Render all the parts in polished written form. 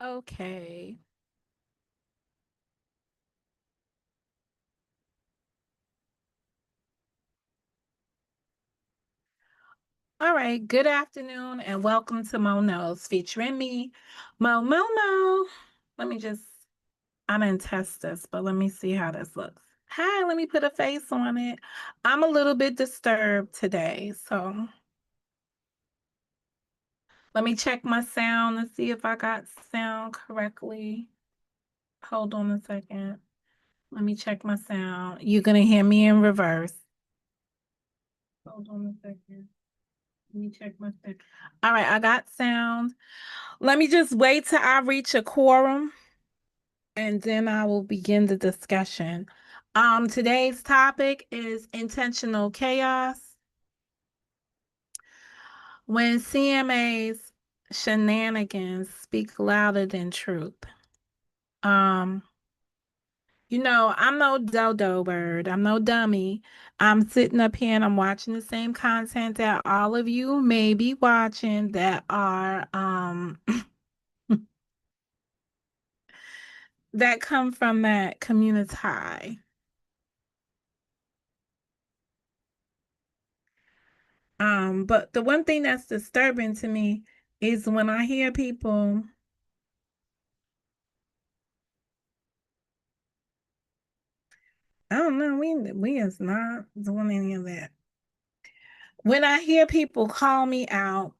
Okay. All right. Good afternoon and welcome to Mo Knows featuring me, Mo. Let me just, I didn't test this, but let me see how this looks. Hi, let me put a face on it. I'm a little bit disturbed today, so let me check my sound and see if I got sound correctly. Hold on a second. Let me check my sound. You're going to hear me in reverse. Hold on a second. Let me check my sound. All right, I got sound. Let me just wait till I reach a quorum and then I will begin the discussion. Today's topic is intentional chaos. When CMA's shenanigans speak louder than truth. Um, I'm no dodo bird. I'm no dummy. I'm sitting up here and I'm watching the same content that all of you may be watching that are that come from that community. But the one thing that's disturbing to me is when I hear people, I don't know, we is not doing any of that. When I hear people call me out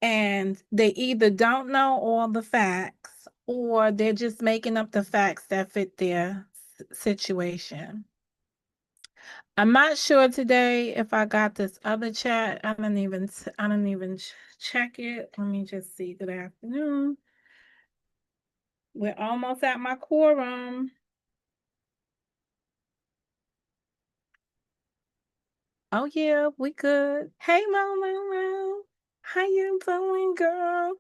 and they either don't know all the facts or they're just making up the facts that fit their situation. I'm not sure today if I got this other chat. I didn't even check it. Let me just see. Good afternoon. We're almost at my quorum. Oh yeah, we good. Hey Mo. How you doing, girl?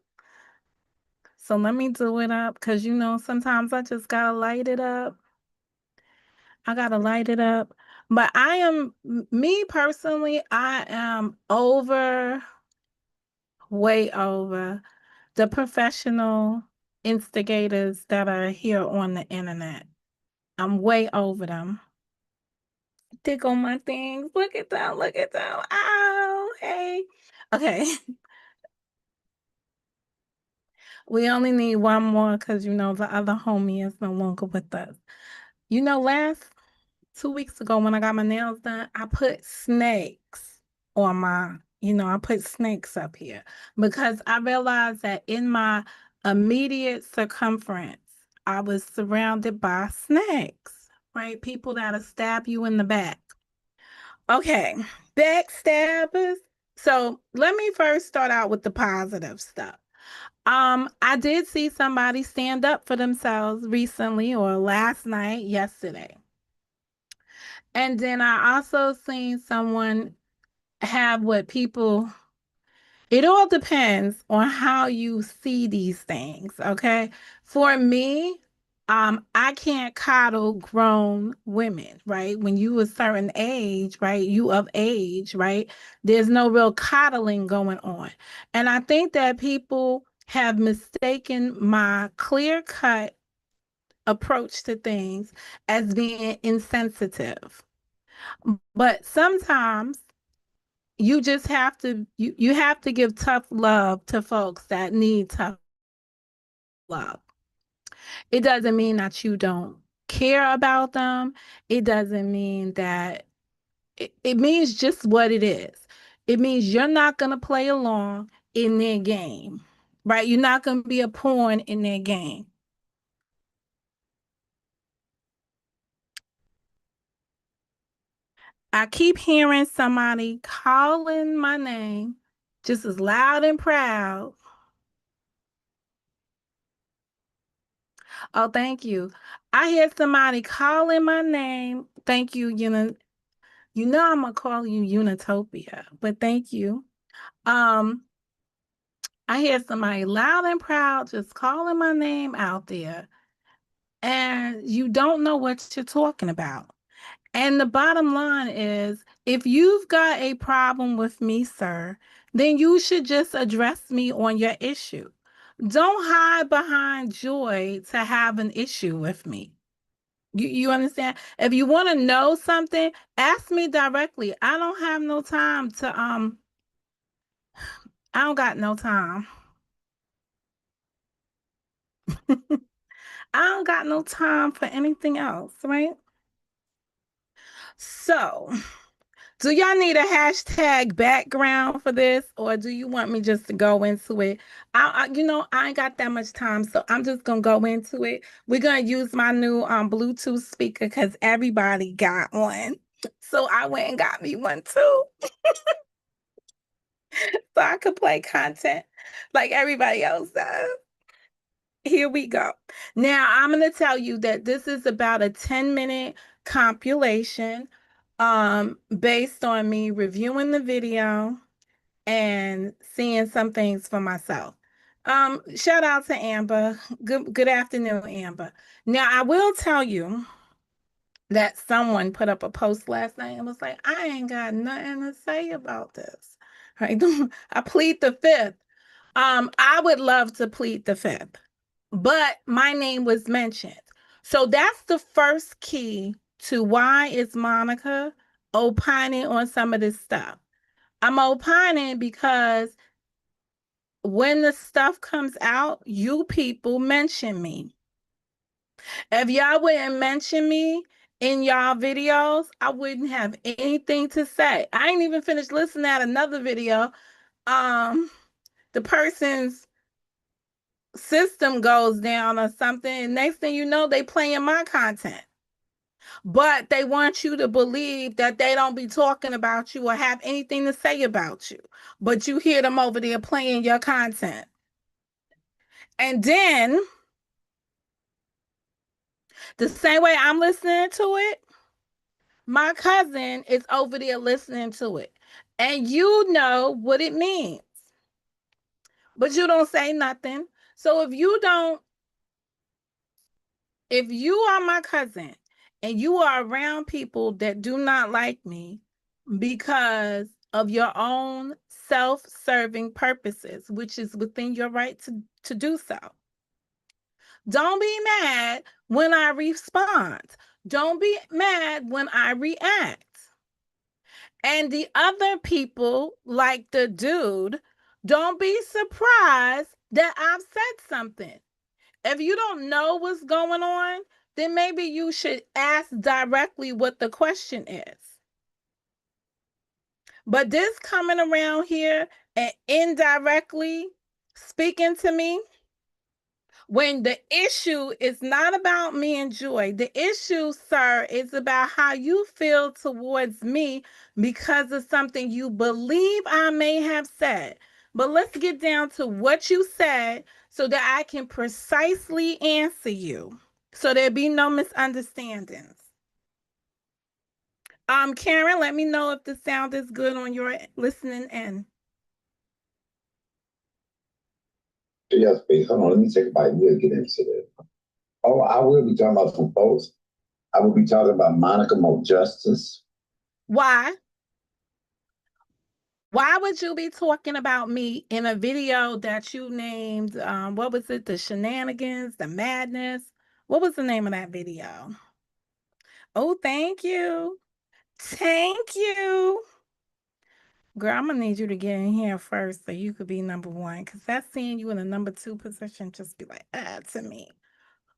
So let me do it up because sometimes I just gotta light it up. I gotta light it up. But me personally, I am way over the professional instigators that are here on the internet. I'm way over them. Dig on my things. Look at them. Look at them. Oh, hey. Okay. We only need one more because the other homie is no longer with us. Last 2 weeks ago when I got my nails done, I put snakes on I put snakes up here because I realized that in my immediate circumference, I was surrounded by snakes, right? People that'll stab you in the back. Okay, backstabbers. So let me first start out with the positive stuff. I did see somebody stand up for themselves recently or last night, yesterday. And then I also seen someone have what people, it all depends on how you see these things, okay? For me, I can't coddle grown women, right? When you a certain age, right? You of age, right? There's no real coddling going on. And I think that people have mistaken my clear-cut approach to things as being insensitive. But sometimes you just you have to give tough love to folks that need tough love. It doesn't mean that you don't care about them. It doesn't mean that it means just what it is. It means you're not going to play along in their game, right? You're not going to be a pawn in their game. I keep hearing somebody calling my name just as loud and proud. Oh, thank you. I hear somebody calling my name. Thank you, I'm gonna call you Unitopia, but thank you. Um, I hear somebody loud and proud just calling my name out there, and you don't know what you're talking about. And the bottom line is, if you've got a problem with me, sir, then you should just address me on your issue. Don't hide behind Joy to have an issue with me. You understand? If you want to know something, ask me directly. I don't have no time to I don't got no time. I don't got no time for anything else, right? So, do y'all need a hashtag background for this, or do you want me just to go into it? I ain't got that much time, so I'm just gonna go into it. We're gonna use my new Bluetooth speaker because everybody got one, so I went and got me one too, so I could play content like everybody else does. Here we go. Now I'm going to tell you that this is about a 10-minute compilation based on me reviewing the video and seeing some things for myself. Shout out to Amber. Good afternoon, Amber. Now I will tell you that someone put up a post last night and was like, I ain't got nothing to say about this. Right? I plead the fifth. I would love to plead the fifth, but my name was mentioned. So that's the first key to why is Monica opining on some of this stuff. I'm opining because when the stuff comes out, you people mention me. If y'all wouldn't mention me in y'all videos, I wouldn't have anything to say. I ain't even finished listening at another video. The person's system goes down or something, and next thing you know, they playing my content. But they want you to believe that they don't be talking about you or have anything to say about you. But you hear them over there playing your content. And then the same way I'm listening to it, my cousin is over there listening to it. And you know what it means. But you don't say nothing. So if you are my cousin and you are around people that do not like me because of your own self-serving purposes, which is within your right to do so, don't be mad when I respond. Don't be mad when I react. And the other people, like the dude, don't be surprised that I've said something. If you don't know what's going on, then maybe you should ask directly what the question is. But this coming around here and indirectly speaking to me, when the issue is not about me and Joy, the issue, sir, is about how you feel towards me because of something you believe I may have said. But let's get down to what you said so that I can precisely answer you, so there be no misunderstandings. Karen, let me know if the sound is good on your listening end. Yes, please. Hold on. Let me take a bite. We'll get into this. Oh, I will be talking about some folks. I will be talking about Monica Mo Justice. Why? Why would you be talking about me in a video that you named, what was it? The Shenanigans, the Madness? What was the name of that video? Oh, thank you. Thank you. Girl, I'm gonna need you to get in here first so you could be number one, because that's seeing you in a number two position just be like, to me.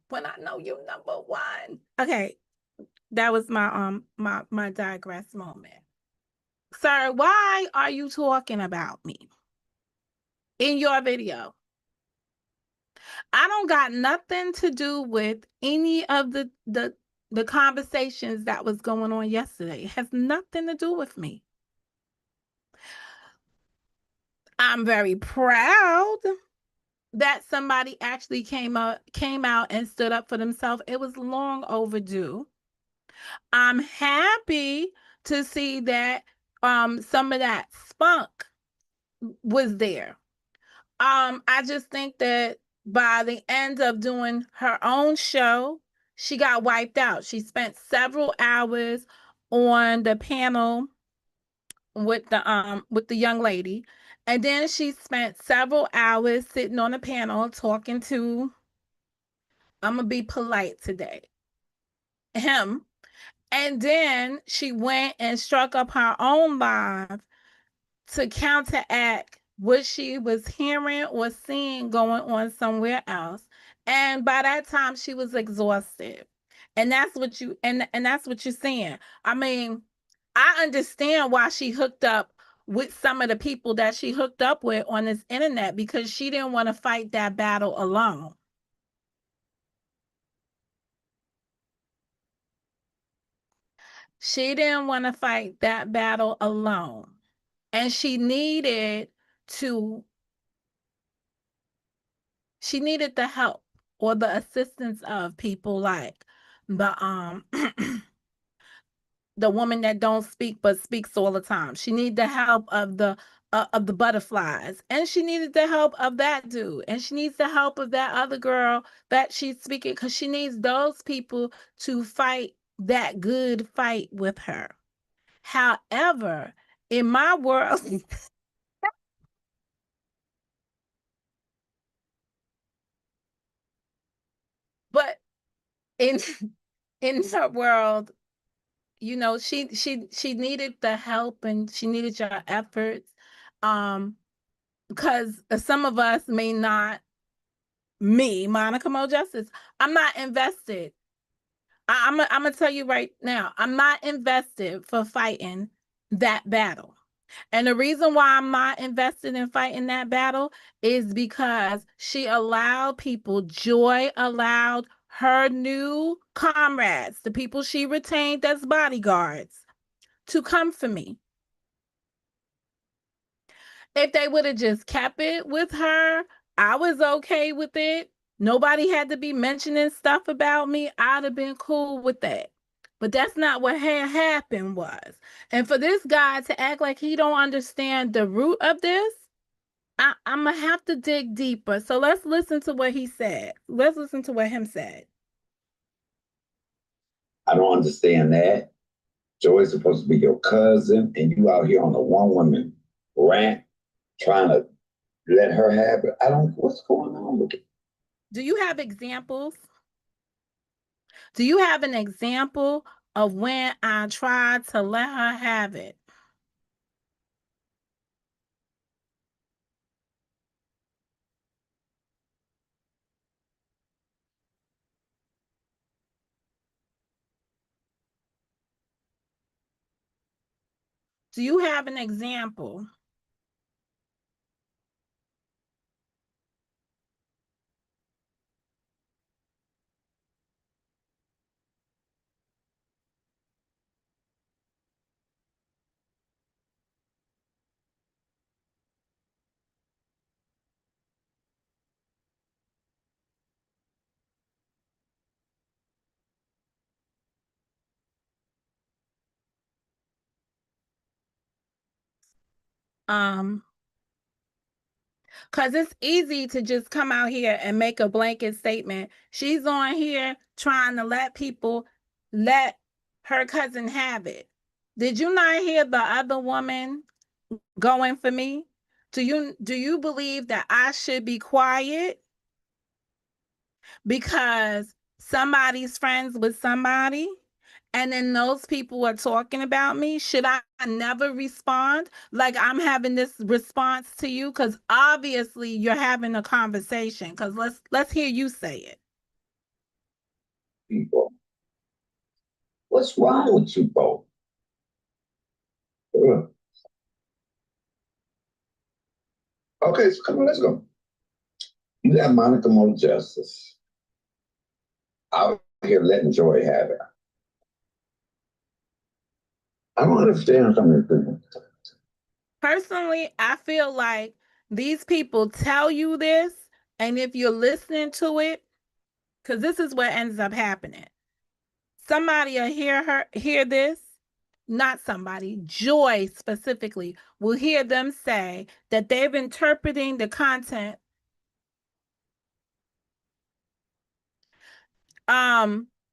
When I know you number one. Okay, that was my digress moment. Sir, why are you talking about me in your video? I don't got nothing to do with any of the conversations that was going on yesterday. It has nothing to do with me. I'm very proud that somebody actually came out and stood up for themselves. It was long overdue. I'm happy to see that some of that spunk was there. I just think that by the end of doing her own show, she got wiped out. She spent several hours on the panel with the young lady, and then she spent several hours sitting on a panel talking to, I'm gonna be polite today, him. And then she went and struck up her own live to counteract what she was hearing or seeing going on somewhere else. And by that time she was exhausted. And that's what you and that's what you're saying. I mean, I understand why she hooked up with some of the people that she hooked up with on this internet, because she didn't want to fight that battle alone. She didn't want to fight that battle alone. And to she needed the help or the assistance of people like the the woman that don't speak but speaks all the time. She needed the help of the butterflies, and she needed the help of that dude, and she needs the help of that other girl that she's speaking, because she needs those people to fight that good fight with her. However, in my world, but in in her world, she needed the help and she needed your efforts, um because some of us may not, me, Monica Mo Justice, I'm not invested. I'm gonna tell you right now, I'm not invested for fighting that battle. And the reason why I'm not invested in fighting that battle is because she allowed people, Joy allowed her new comrades, the people she retained as bodyguards, to come for me. If they would have just kept it with her, I was okay with it. Nobody had to be mentioning stuff about me. I'd have been cool with that. But that's not what had happened was. And for this guy to act like he don't understand the root of this, I'm gonna have to dig deeper. So let's listen to what he said. Let's listen to what him said. I don't understand that. Joy's supposed to be your cousin, and you out here on a one woman rant trying to let her have it. I don't. What's going on with it? Do you have examples? Do you have an example of when I tried to let her have it? Do you have an example? Um, because it's easy to just come out here and make a blanket statement. She's on here trying to let people let her cousin have it. Did you not hear the other woman going for me? Do you believe that I should be quiet because somebody's friends with somebody, and then those people are talking about me? Should I never respond like I'm having this response to you? Because obviously you're having a conversation. Because let's hear you say it. People, what's wrong with you both? Ugh. Okay, so come on, let's go. You got Monica Mo Justice out here letting Joy have it. I don't understand some of the Personally, I feel like these people tell you this, and if you're listening to it, because this is what ends up happening. Somebody will hear this, not somebody, Joy specifically, will hear them say that they've interpreting the content,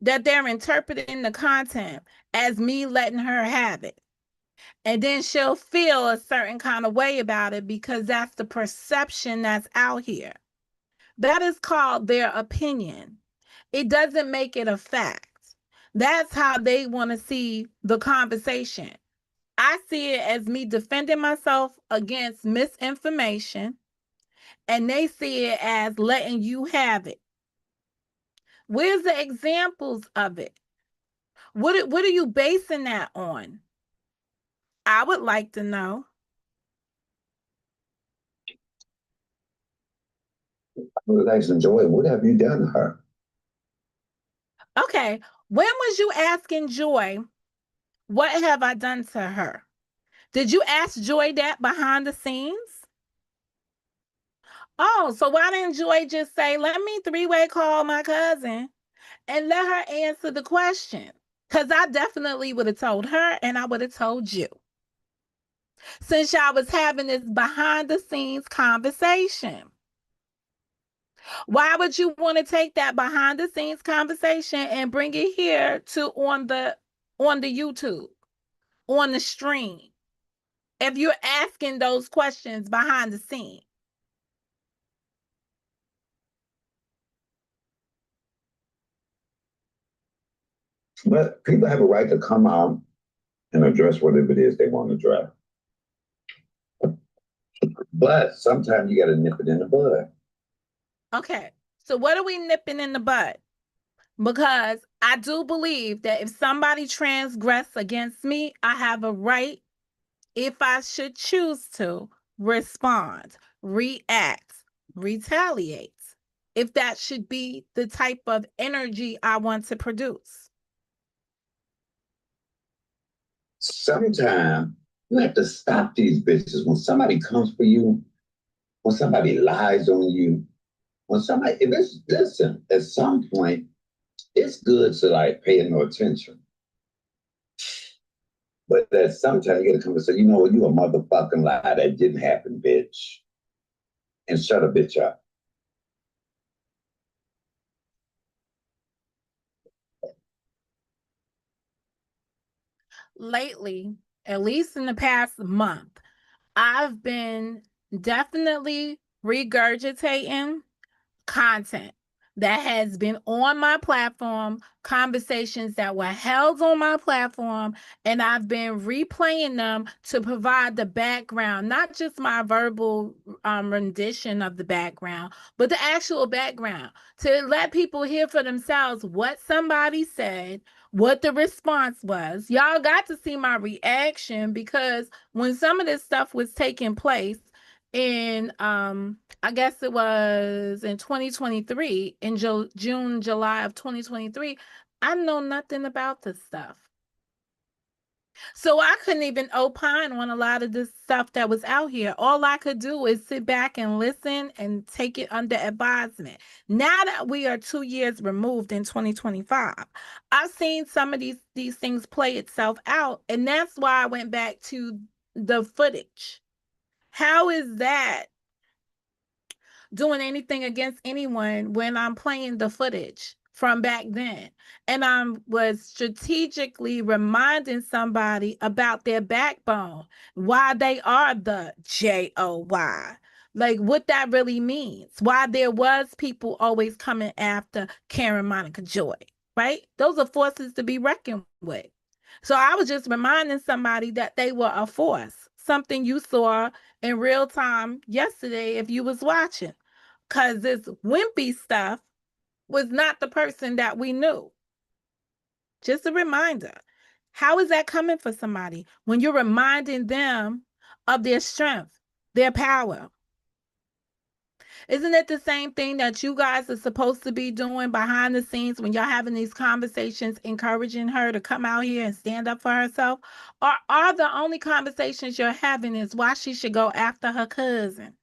that they're interpreting the content as me letting her have it. And then she'll feel a certain kind of way about it because that's the perception that's out here. That is called their opinion. It doesn't make it a fact. That's how they want to see the conversation. I see it as me defending myself against misinformation, and they see it as letting you have it. Where's the examples of it? What are you basing that on? I would like to know. Relaxing Joy, what have you done to her? Okay, when was you asking Joy, what have I done to her? Did you ask Joy that behind the scenes? Oh, so why didn't Joy just say, let me three-way call my cousin and let her answer the question? Because I definitely would have told her and I would have told you. Since y'all was having this behind the scenes conversation. Why would you want to take that behind the scenes conversation and bring it here to on the YouTube, on the stream? If you're asking those questions behind the scene. But people have a right to come out and address whatever it is they want to address. But sometimes you got to nip it in the bud. Okay, so what are we nipping in the bud? Because I do believe that if somebody transgress against me, I have a right, if I should choose to, respond, react, retaliate, if that should be the type of energy I want to produce. Sometimes you have to stop these bitches. When somebody comes for you, when somebody lies on you, when somebody, if it's, listen, at some point, it's good to like pay no attention. But that sometimes you gotta come and say, you know what, you a motherfucking lie. That didn't happen, bitch. And shut a bitch up. Lately, at least in the past month, I've been definitely regurgitating content that has been on my platform, conversations that were held on my platform, and I've been replaying them to provide the background, not just my verbal rendition of the background, but the actual background to let people hear for themselves what somebody said, what the response was. Y'all got to see my reaction because when some of this stuff was taking place in I guess it was in 2023, in June, July of 2023, I know nothing about this stuff. So I couldn't even opine on a lot of this stuff that was out here. All I could do is sit back and listen and take it under advisement. Now that we are 2 years removed in 2025, I've seen some of these things play itself out. And that's why I went back to the footage. How is that doing anything against anyone when I'm playing the footage from back then? And I was strategically reminding somebody about their backbone, why they are the JOY, like what that really means, why there was people always coming after Karen Monica Joy, right? Those are forces to be reckoned with. So I was just reminding somebody that they were a force, something you saw in real time yesterday if you was watching. Because this wimpy stuff was not the person that we knew. Just a reminder. How is that coming for somebody when you're reminding them of their strength, their power? Isn't it the same thing that you guys are supposed to be doing behind the scenes when y'all having these conversations, encouraging her to come out here and stand up for herself? Or are the only conversations you're having is why she should go after her cousin?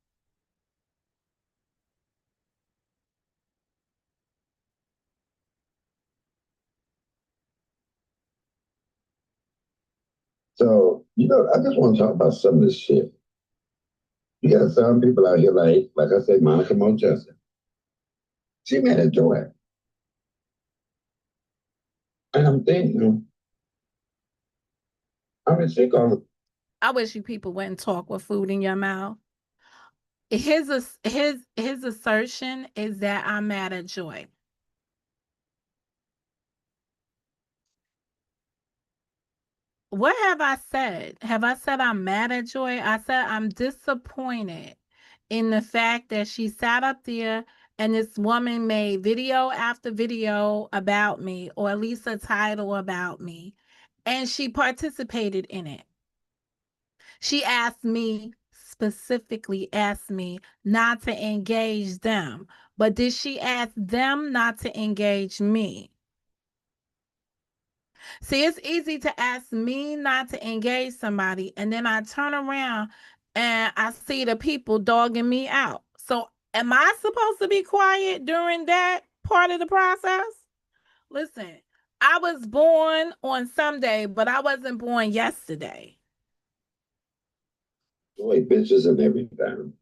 So, I just want to talk about some of this shit. You got some people out here like I said, Monica Mo Justin. She made a joy. And I'm thinking, I mean, she gonna I wish you people wouldn't talk with food in your mouth. His assertion is that I'm mad at Joy. What have I said? Have I said I'm mad at Joy? I said I'm disappointed in the fact that she sat up there and this woman made video after video about me, or at least a title about me, and she participated in it. She asked me, specifically asked me not to engage them. But did she ask them not to engage me? See, it's easy to ask me not to engage somebody, and then I turn around and I see the people dogging me out. So, am I supposed to be quiet during that part of the process? Listen, I was born on Sunday, but I wasn't born yesterday. Boy, bitches and everything.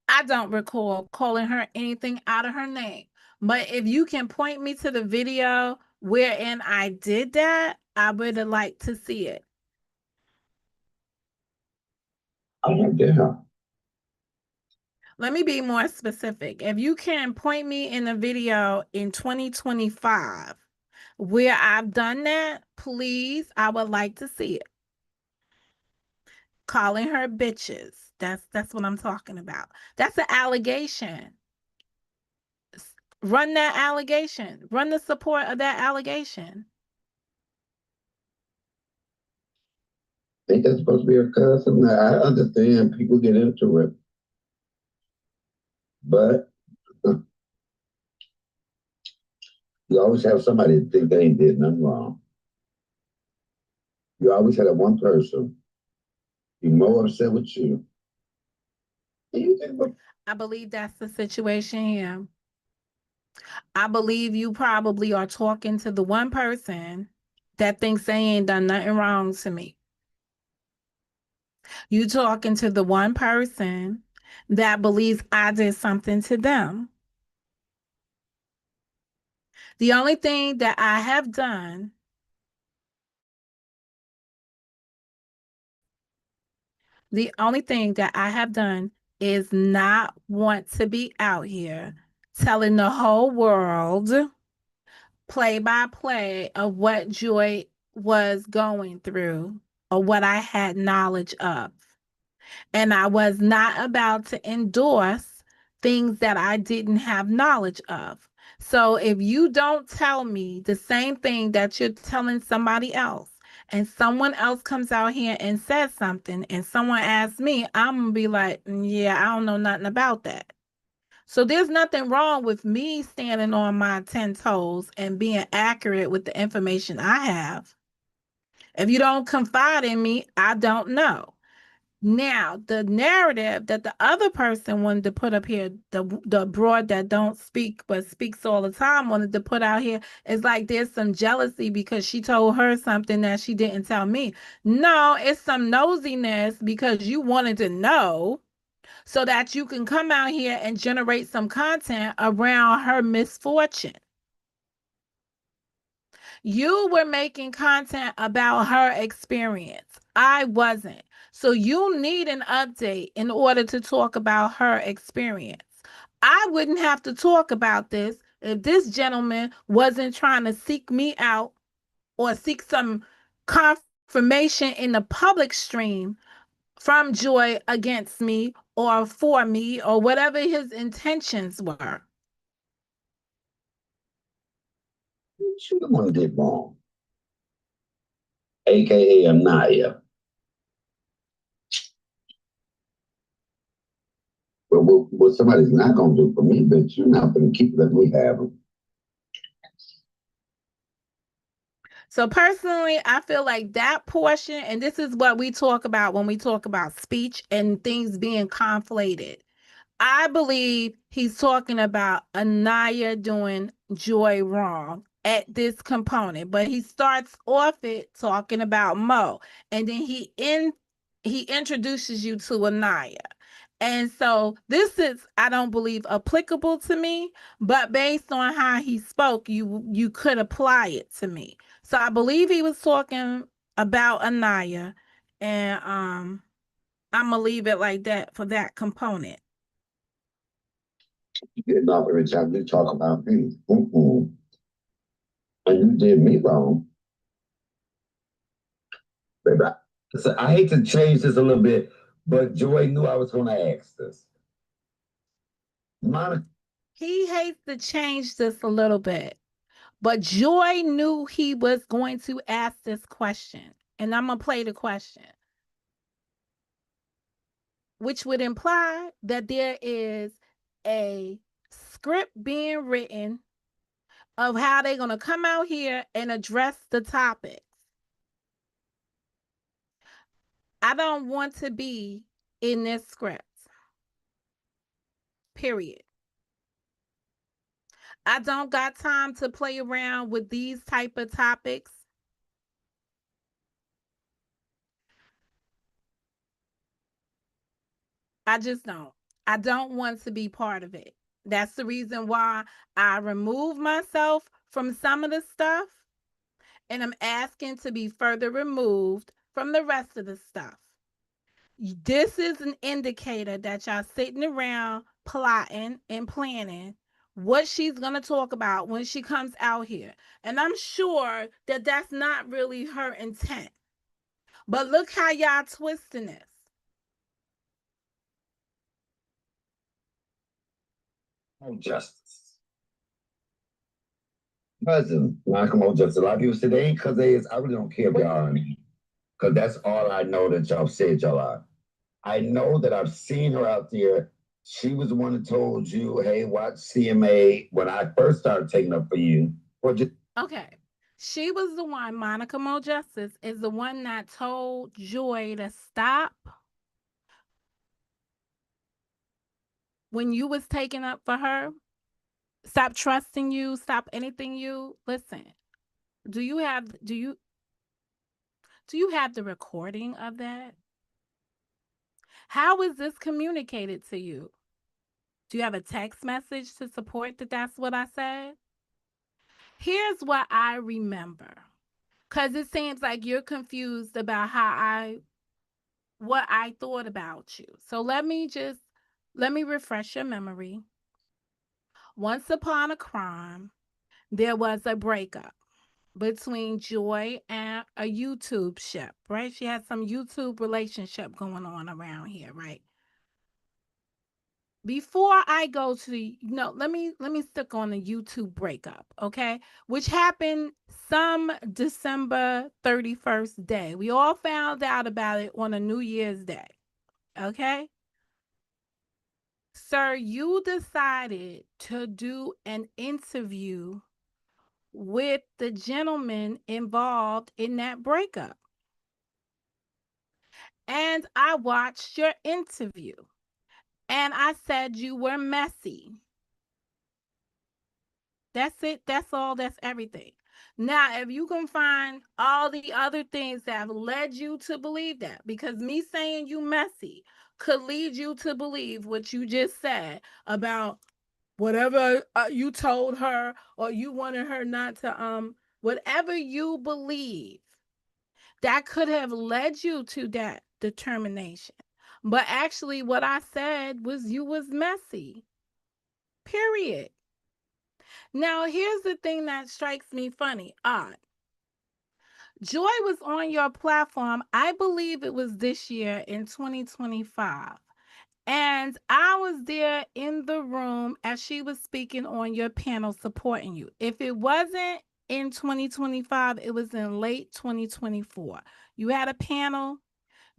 I don't recall calling her anything out of her name. But if you can point me to the video wherein I did that, I would have liked to see it. Oh, yeah. Let me be more specific. If you can point me in a video in 2025 where I've done that, please, I would like to see it. Calling her bitches. That's what I'm talking about. That's an allegation. Run that allegation. Run the support of that allegation. Think that's supposed to be her cousin? I understand people get into it, but you always have somebody that think they ain't did nothing wrong. You always have that one person be more upset with you. You think, well, I believe that's the situation here. I believe you probably are talking to the one person that thinks they ain't done nothing wrong to me. You talking to the one person that believes I did something to them. The only thing that I have done is not want to be out here telling the whole world play by play of what Joy was going through or what I had knowledge of. And I was not about to endorse things that I didn't have knowledge of. So if you don't tell me the same thing that you're telling somebody else, and someone else comes out here and says something, and someone asks me, I'm gonna be like, yeah, I don't know nothing about that. So there's nothing wrong with me standing on my 10 toes and being accurate with the information I have. If you don't confide in me, I don't know. Now, the narrative that the other person wanted to put up here, the broad that don't speak but speaks all the time wanted to put out here is like there's some jealousy because she told her something that she didn't tell me. No, it's some nosiness because you wanted to know so that you can come out here and generate some content around her misfortune. You were making content about her experience. I wasn't. So you need an update in order to talk about her experience. I wouldn't have to talk about this if this gentleman wasn't trying to seek me out or seek some confirmation in the public stream from Joy against me or for me or whatever his intentions were. you the one did wrong, aka Anaya. But what somebody's not gonna do for me, but you're not gonna keep letting me have them. So personally, I feel like that portion, and this is what we talk about when we talk about speech and things being conflated. I believe he's talking about Anaya doing Joy wrong at this component, but he starts off it talking about Mo, and then he introduces you to Anaya. And so this is, I don't believe, applicable to me, but based on how he spoke, you could apply it to me. So I believe he was talking about Anaya, and I'm gonna leave it like that for that component. You getting off every time you talk about me. Mm-mm. And you did me wrong. Baby, so I hate to change this a little bit, but Joy knew I was going to ask this. Monica, He hates to change this a little bit, but Joy knew he was going to ask this question, and I'm gonna play the question, which would imply that there is a script being written of how they're going to come out here and address the topics. I don't want to be in this script. Period. I don't got time to play around with these type of topics. I just don't. I don't want to be part of it. That's the reason why I remove myself from some of the stuff, and I'm asking to be further removed from the rest of the stuff. This is an indicator that y'all sitting around plotting and planning what she's going to talk about when she comes out here. And I'm sure that that's not really her intent. But look how y'all twisting this. oh, justice. Cousin, Monica Mo Justice. A lot of people say they ain't because they is. I really don't care if y'all are. Because that's all I know that y'all said y'all are. I know that I've seen her out there. She was the one that told you, hey, watch CMA when I first started taking up for you. Or just, Okay. She was the one, Monica Mo Justice is the one that told Joy to stop when you was taking up for her. Stop trusting you, stop anything you. Listen, do you have the recording of that? How is this communicated to you? Do you have a text message to support that that's what I said? Here's what I remember. Cuz it seems like you're confused about what I thought about you. So let me refresh your memory. Once upon a crime, there was a breakup between Joy and a YouTube ship, right? She had some YouTube relationship going on around here, right? Before I go to let me stick on the YouTube breakup, okay? Which happened some December 31st day. We all found out about it on a New Year's Day, okay? Sir, you decided to do an interview with the gentleman involved in that breakup. And I watched your interview and I said you were messy. That's it. That's all. That's everything. Now, if you can find all the other things that have led you to believe that, because me saying you messy could lead you to believe what you just said about whatever you told her or you wanted her not to, whatever you believe, that could have led you to that determination. But actually, what I said was you was messy. Period. Now, here's the thing that strikes me funny, odd. Joy was on your platform, I believe it was this year in 2025. And I was there in the room as she was speaking on your panel supporting you. If it wasn't in 2025, it was in late 2024. You had a panel,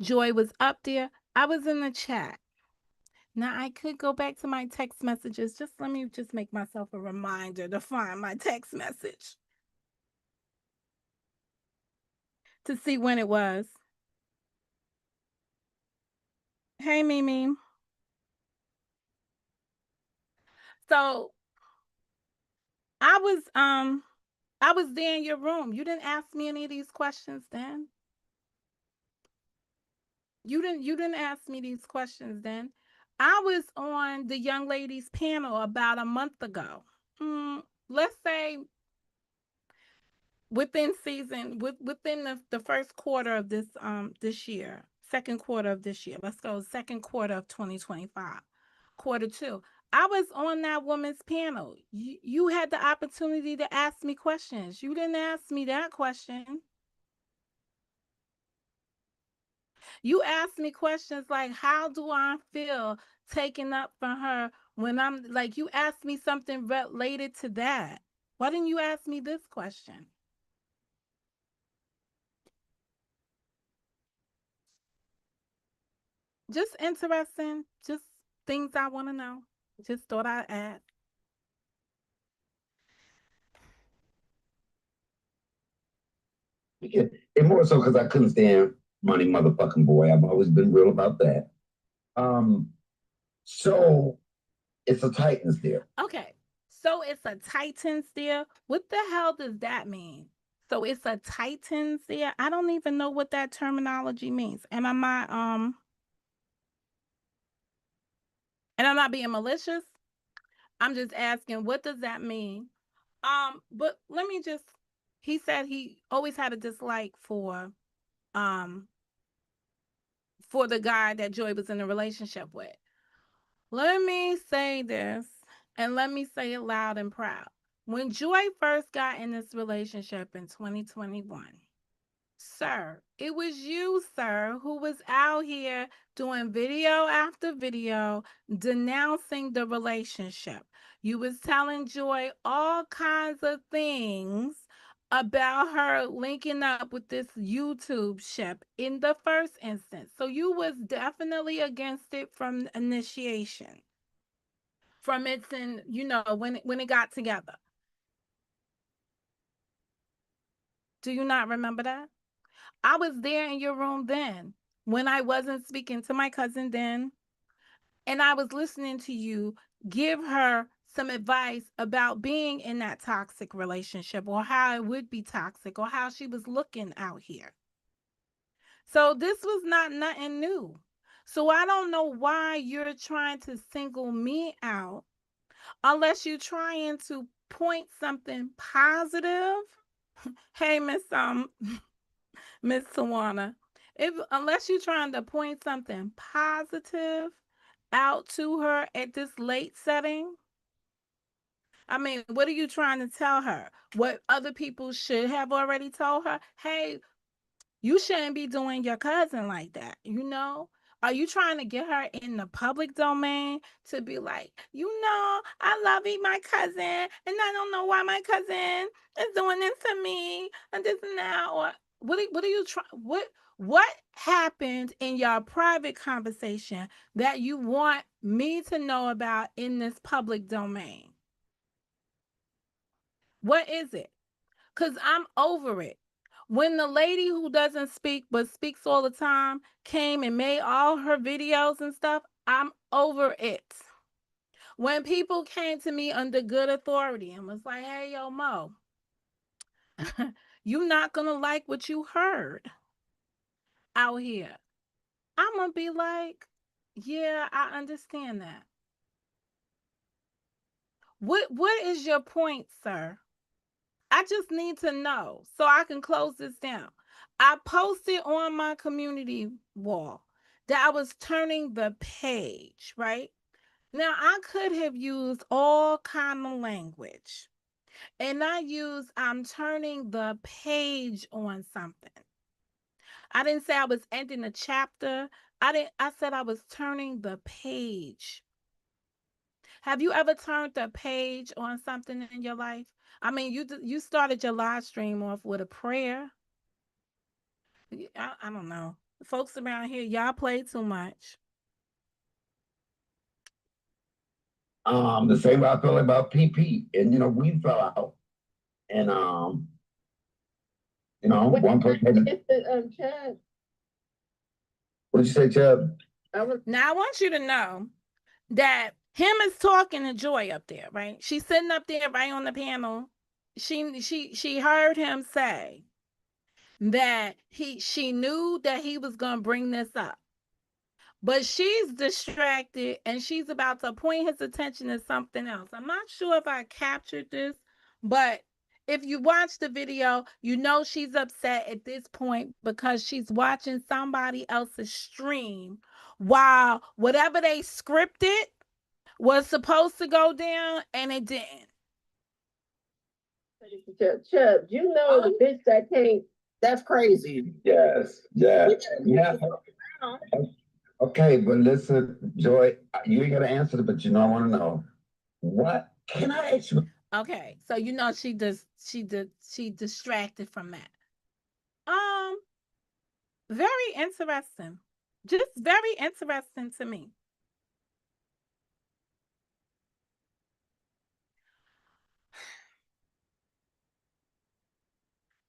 Joy was up there, I was in the chat. Now I could go back to my text messages. Just let me just make myself a reminder to find my text message to see when it was. Hey Mimi. So I was there in your room. You didn't ask me any of these questions then. You didn't ask me these questions then. I was on the young ladies panel about a month ago. Let's say within season within the first quarter of this year, second quarter of this year. Let's go second quarter of 2025. Quarter 2. I was on that woman's panel. You had the opportunity to ask me questions. You didn't ask me that question. You asked me questions like, how do I feel taking up for her when I'm like, you asked me something related to that. Why didn't you ask me this question? Just interesting, just things I want to know. Just thought I'd add. Yeah. And more so because I couldn't stand Money Motherfucking Boy. I've always been real about that. Um, so it's a Titans deal. Okay, so it's a Titans there. What the hell does that mean? So it's a Titans there. I don't even know what that terminology means. And I'm not being malicious. I'm just asking, what does that mean? But let me just. He said he always had a dislike um for the guy that Joy was in a relationship with. Let me say this, and let me say it loud and proud. When Joy first got in this relationship in 2021, sir, it was you, sir, who was out here doing video after video denouncing the relationship. You was telling Joy all kinds of things about her linking up with this YouTube ship in the first instance. So you was definitely against it from initiation. From its in, when it got together. Do you not remember that? I was there in your room then when I wasn't speaking to my cousin then, and I was listening to you give her some advice about being in that toxic relationship or how it would be toxic or how she was looking out here. So this was not nothing new. So I don't know why you're trying to single me out unless you're trying to point something positive. Hey, Miss Tawana, if unless you're trying to point something positive out to her at this late setting, I mean, what are you trying to tell her? What other people should have already told her? Hey, you shouldn't be doing your cousin like that, you know? Are you trying to get her in the public domain to be like, I love you, my cousin, and I don't know why my cousin is doing this to me and this and that? Or what are you trying? What happened in your private conversation that you want me to know about in this public domain? What is it? Because I'm over it. When the lady who doesn't speak but speaks all the time came and made all her videos and stuff, I'm over it. When people came to me under good authority and was like, hey, yo, Mo, you not going to like what you heard out here. I'm going to be like, yeah, I understand that. What is your point, sir? I just need to know so I can close this down. I posted on my community wall that I was turning the page, right? Now I could have used all kind of language. And I used I'm turning the page on something. I didn't say I was ending a chapter. I said I was turning the page. Have you ever turned the page on something in your life? I mean, you started your live stream off with a prayer. I don't know. Folks around here, y'all play too much. The same way I feel about PP. And we fell out. And one person. Chad. What did you say, Chad? Now I want you to know that him is talking to Joy up there, right? She's sitting up there right on the panel. She heard him say that she knew that he was gonna bring this up. But she's distracted and she's about to point his attention to something else. I'm not sure if I captured this, but If you watch the video, you know she's upset at this point because she's watching somebody else's stream while whatever they scripted was supposed to go down and it didn't. Chubb, you know the bitch that can't. That's crazy. Yes, yeah, yeah. Okay, but listen, Joy, you ain't gotta answer it, but you know I want to know. What can I ask you? Okay, so you know she distracted from that. Um, very interesting. Just very interesting to me.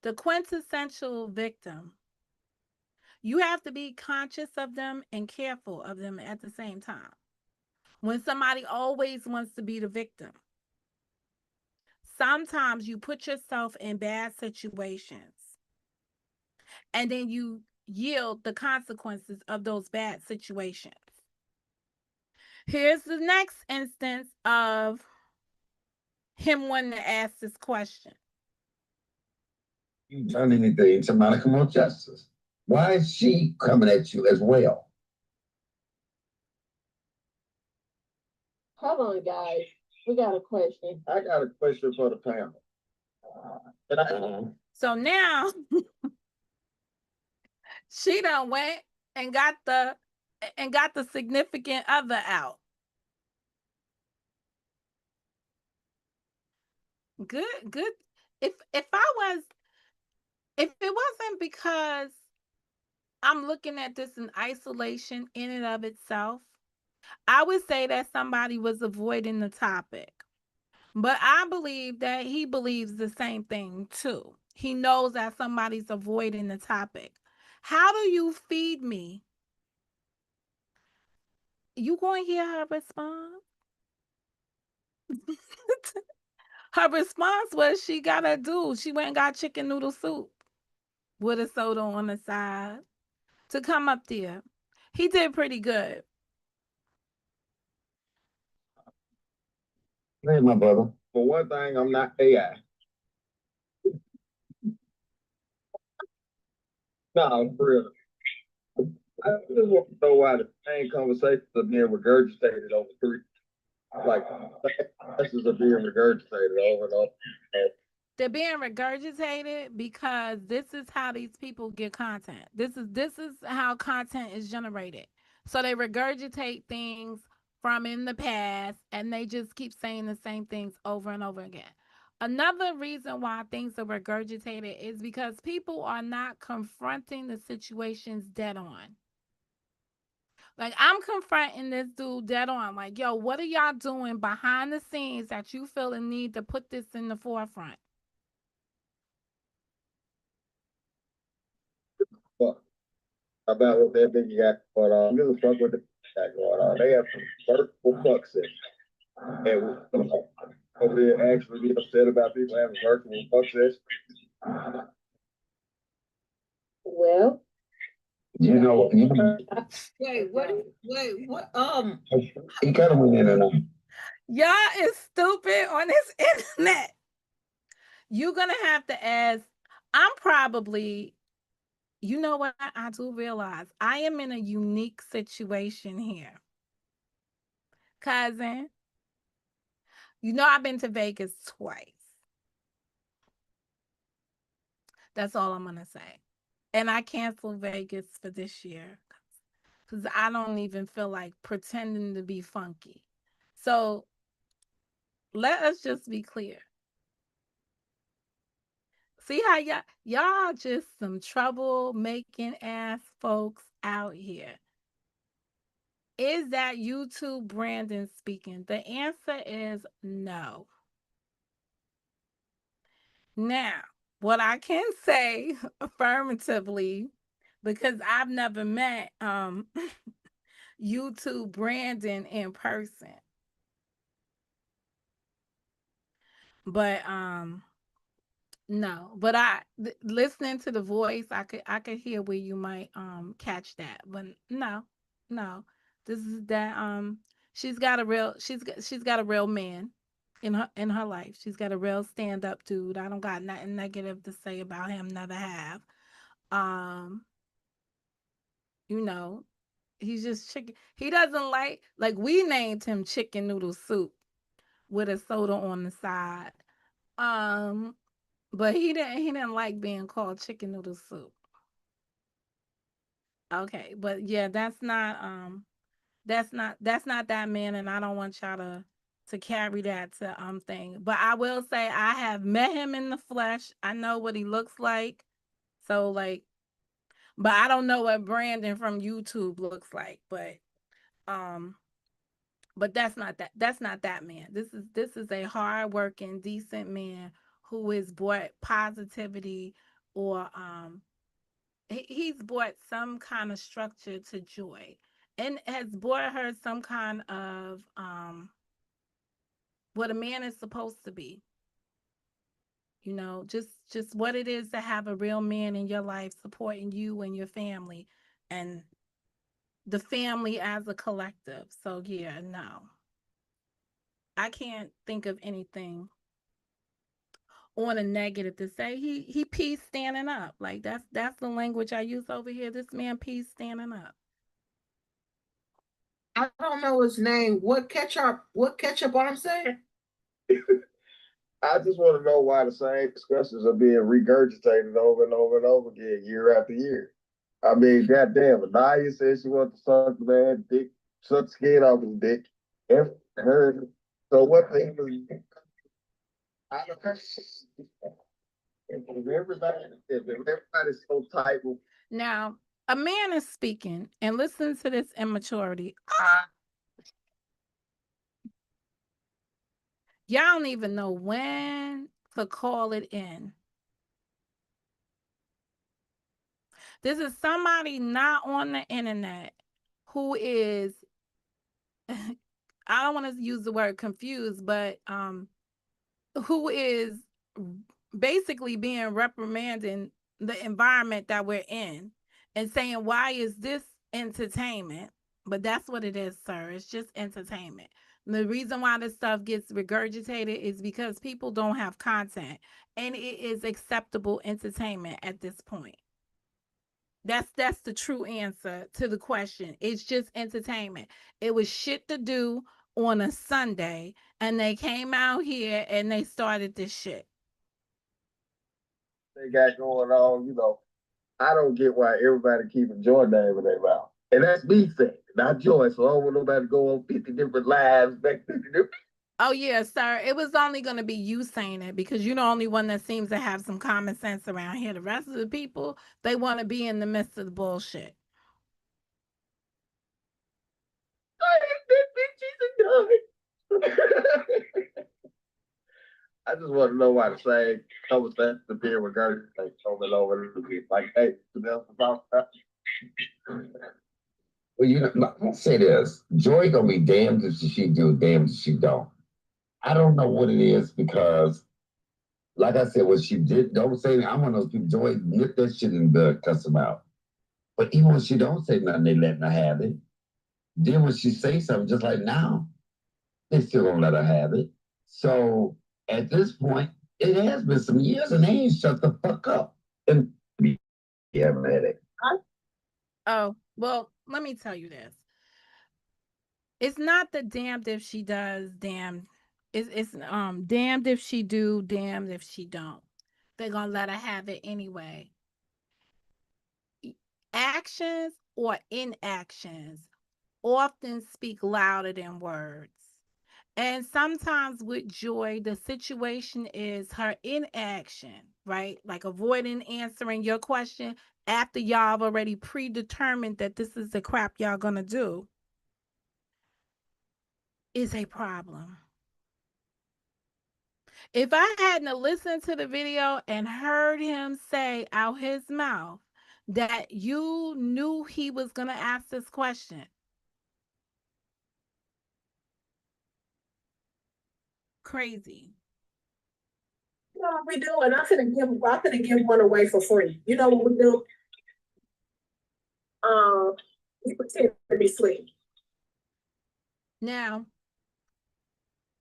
The quintessential victim. You have to be conscious of them and careful of them at the same time. When somebody always wants to be the victim, sometimes you put yourself in bad situations and then you yield the consequences of those bad situations. Here's the next instance of him wanting to ask this question. You done anything to Monica Justice? Why is she coming at you as well? Hold on, guys. We got a question. I got a question for the panel. So now she done went and got the significant other out. Good. If I was if it wasn't because I'm looking at this in isolation in and of itself, I would say that somebody was avoiding the topic. But I believe that he believes the same thing too. He knows that somebody's avoiding the topic. How do you feed me? You going to hear her response? Her response was she gotta do. She went and got chicken noodle soup with a soda on the side to come up there. He did pretty good. Hey, my brother. For one thing, I'm not AI. No, for real. I just want to know why the same conversations are being regurgitated over three. Like, messages are being regurgitated over and over. They're being regurgitated because this is how these people get content. This is how content is generated. So they regurgitate things from in the past and they just keep saying the same things over and over again. Another reason why things are regurgitated is because people are not confronting the situations dead on. Like I'm confronting this dude dead on. Like, yo, what are y'all doing behind the scenes that you feel the need to put this in the forefront? Fuck about what that nigga got going on. Give a fuck what the got going on. They have some virtual fuck sessions. And over there actually be upset about people having virtual fuck sessions. Well, You know, wait, what? he kind of went in and out. Y'all is stupid on this internet. You're gonna have to ask. I'm probably, you know what? I do realize I am in a unique situation here. Cousin, you know I've been to Vegas twice. That's all I'm gonna say. And I canceled Vegas for this year because I don't even feel like pretending to be funky. So let us just be clear. See how y'all just some trouble making ass folks out here. Is that YouTube Brandon speaking? The answer is no. Now, what I can say affirmatively, because I've never met YouTube Brandon in person. But no, but listening to the voice, I could hear where you might catch that. But no. This is that she's got a real man in her life. She's got a real stand-up dude. I don't got nothing negative to say about him, never have. Um, you know, he's just chicken. He doesn't like we named him chicken noodle soup with a soda on the side. But he didn't like being called chicken noodle soup. Okay, but yeah, that's not that man, and I don't want y'all to carry that to thing. But I will say I have met him in the flesh. I know what he looks like. So like, but I don't know what Brandon from YouTube looks like. Um but that's not that man. This is a hardworking, decent man who has brought positivity, or he's brought some kind of structure to Joy, and has brought her some kind of what a man is supposed to be. Just what it is to have a real man in your life supporting you and your family, and the family as a collective. So yeah, no, I can't think of anything on a negative to say. He peace standing up. Like that's the language I use over here. This man peace standing up. I don't know his name. What ketchup I'm saying? I just want to know why the same discussions are being regurgitated over and over and over again, year after year. I mean, goddamn, Anaya said she wanted to suck the man dick, suck skin off his dick. Her. So what thing was I don't know. If everybody's so tight, Now, a man is speaking, and listen to this immaturity. Y'all don't even know when to call it in. This is somebody not on the internet who is, I don't want to use the word confused, but who is basically being reprimanding the environment that we're in, and saying, why is this entertainment? But that's what it is, sir. It's just entertainment. The reason why this stuff gets regurgitated is because people don't have content, and it is acceptable entertainment at this point. That's the true answer to the question. It's just entertainment. It was shit to do on a Sunday, and they came out here and they started this shit. they got going on, I don't get why everybody keeping Joy name in their mouth. And that's me saying, not Joy. So I don't want nobody to go on 50 different lives, back 50 different. Oh yeah, sir. It was only going to be you saying it because you're the only one that seems to have some common sense around here. The rest of the people, they want to be in the midst of the bullshit. I just want to know why the same conversation to be regarded like over and over again. Like, hey, about that. Well, I say this: Joy gonna be damned if she do, damned if she don't. I don't know what it is because, like I said, what she did, don't say. I'm one of those people. Joy nip that shit in the bud, cuss them out. But even when she don't say nothing, they letting her have it. Then when she say something, just like now, they still gonna let her have it. So at this point, it has been some years, and they ain't shut the fuck up. And be having a headache. Oh, well, let me tell you this. It's not the damned if she does, damned. It's damned if she do, damned if she don't. They're gonna let her have it anyway. Actions or inactions often speak louder than words. And sometimes with Joy, the situation is her inaction, right? Like avoiding answering your question after y'all have already predetermined that this is the crap y'all gonna do, is a problem. If I hadn't listened to the video and heard him say out his mouth that you knew he was gonna ask this question, crazy. You know what we doing? I'm gonna give one away for free. You know what we do? We pretend to be asleep. Now,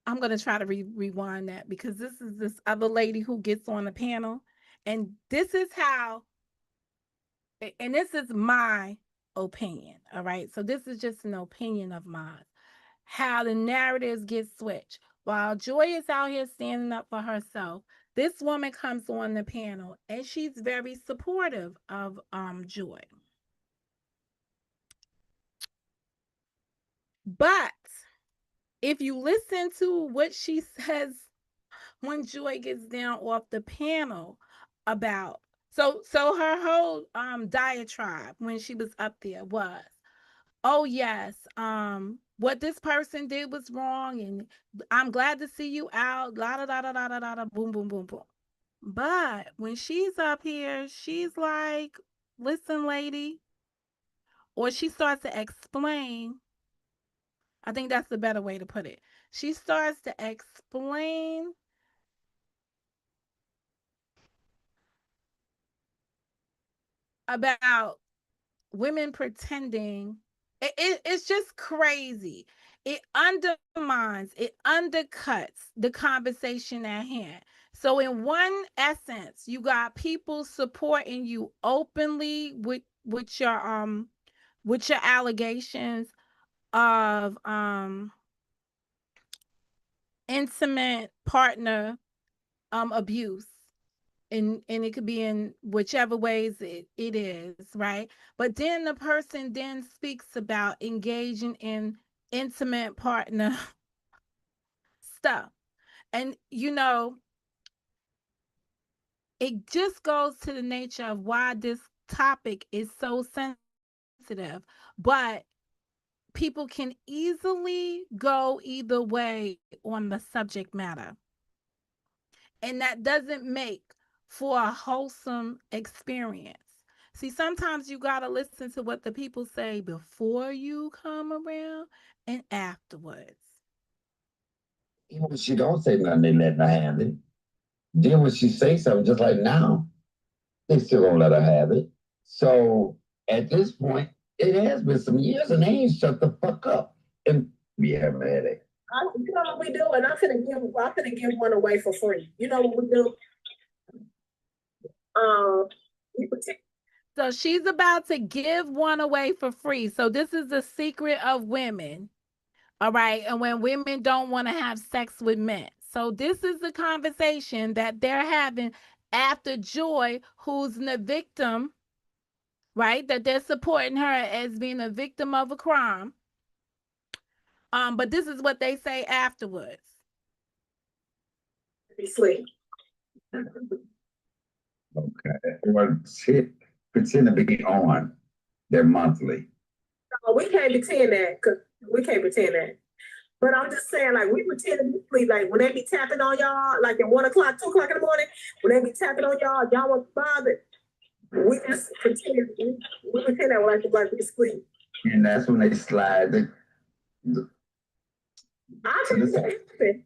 I'm gonna try to rewind that because this is this other lady who gets on the panel, and this is how, and this is my opinion. All right, so this is just an opinion of mine. How the narratives get switched. While Joy is out here standing up for herself, this woman comes on the panel and she's very supportive of Joy. But if you listen to what she says when Joy gets down off the panel about, so her whole diatribe when she was up there was, oh yes, what this person did was wrong, and I'm glad to see you out, la da da da da da da, boom boom boom boom. But when she's up here, she's like, listen, lady, or she starts to explain. I think that's the better way to put it. She starts to explain about women pretending. It's just crazy. It undermines, it undercuts the conversation at hand. So in one essence, you got people supporting you openly with your allegations of intimate partner abuse, and it could be in whichever ways it is, right? But then the person then speaks about engaging in intimate partner stuff, and it just goes to the nature of why this topic is so sensitive. But people can easily go either way on the subject matter, and that doesn't make for a wholesome experience. See, sometimes you got to listen to what the people say before you come around and afterwards. Even when she don't say nothing, they letting her have it. Then when she say something, just like now, they still gonna let her have it. So at this point, it has been some years, and they ain't shut the fuck up. And we have a headache. You know what we do, and I'm gonna give one away for free. You know what we do? We pretend. So she's about to give one away for free. So this is the secret of women. All right. And when women don't want to have sex with men. So this is the conversation that they're having after Joy, who's the victim, right? That they're supporting her as being a victim of a crime. But this is what they say afterwards. Be sleep. Okay. Or pretend to be on their monthly. No, we can't pretend that, because we can't pretend that. But I'm just saying, like, we pretend to be sleep. Like, when they be tapping on y'all, like at 1 o'clock, 2 o'clock in the morning, when they be tapping on y'all won't bother. We just pretend, we pretend that we're like we sleep. And that's when they slide. I think that happen.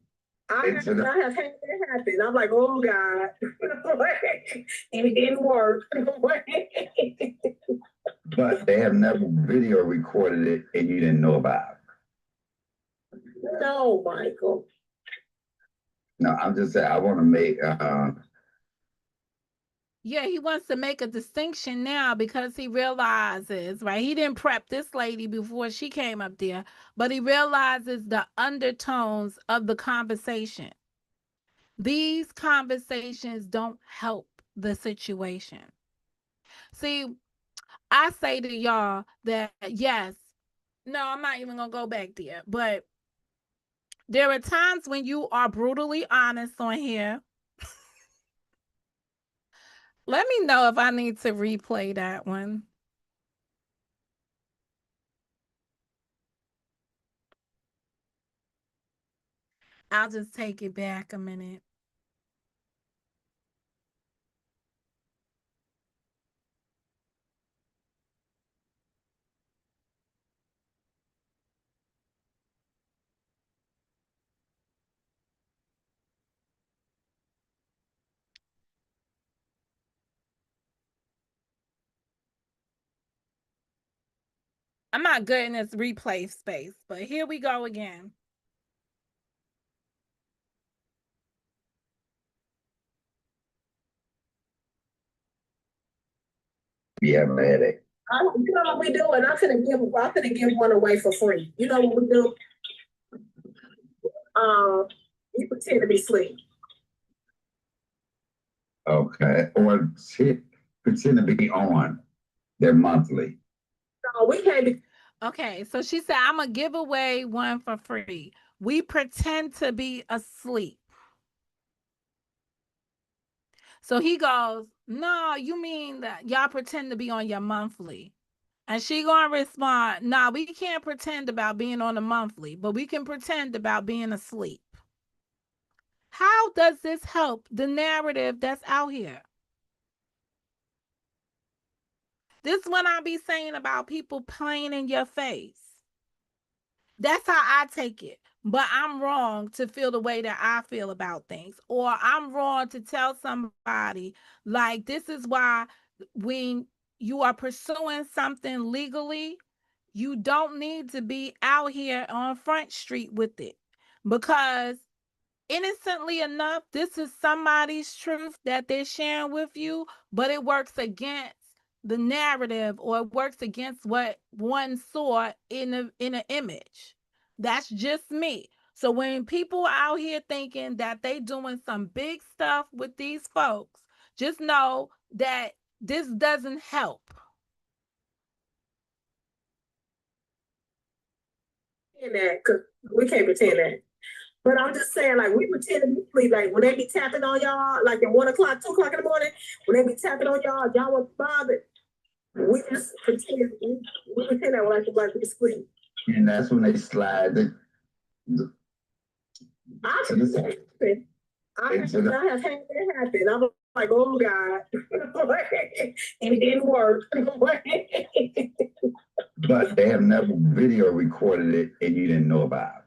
I have had that happen. I'm like, oh God. And it didn't work. But they have never video recorded it and you didn't know about it. No, Michael. No, I'm just saying, I want to make Yeah, he wants to make a distinction now because he realizes, right? He didn't prep this lady before she came up there, but he realizes the undertones of the conversation. These conversations don't help the situation. See, I say to y'all that yes, no, I'm not even going to go back there, but there are times when you are brutally honest on here. Let me know if I need to replay that one. I'll just take it back a minute. I'm not good in this replay space, but here we go again. be having a headache. You know what we do, and I couldn't give one away for free. You know what we do? You pretend to be asleep. Okay, or pretend to be on their monthly. No, we can't be. Okay, so she said, I'm gonna give away one for free. We pretend to be asleep. So he goes, no, you mean that y'all pretend to be on your monthly. And she gonna respond, nah, we can't pretend about being on a monthly, but we can pretend about being asleep. How does this help the narrative that's out here? This is what I be saying about people playing in your face. That's how I take it. But I'm wrong to feel the way that I feel about things. Or I'm wrong to tell somebody, like, this is why when you are pursuing something legally, you don't need to be out here on Front Street with it. Because innocently enough, this is somebody's truth that they're sharing with you, but it works against the narrative, or it works against what one saw in an image. That's just me. So when people out here thinking that they doing some big stuff with these folks, just know that this doesn't help. That, cause we can't pretend that. But I'm just saying, like, we pretend to be asleep. Like, when they be tapping on y'all, like at 1 o'clock, 2 o'clock in the morning, when they be tapping on y'all won't bother. We just pretend. We pretend that we're like we sleep. And that's when they slide I have had that happen. I'm like, oh God, and it didn't work. But they have never video recorded it and you didn't know about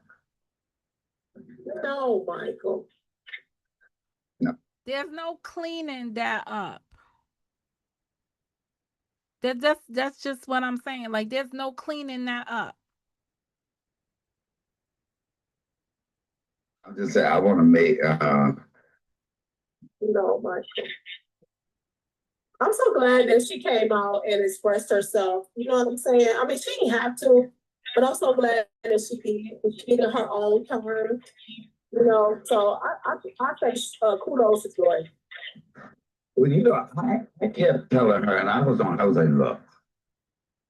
it. No, Michael. No. There's no cleaning that up. That's just what I'm saying. Like, there's no cleaning that up. I'm just saying, I want to make. No, Michael. I'm so glad that she came out and expressed herself. You know what I'm saying? I mean, she didn't have to, but I'm so glad that she did. She did her own time. You know, so I say kudos to Joy. Well, you know, I kept telling her, and I was like, look,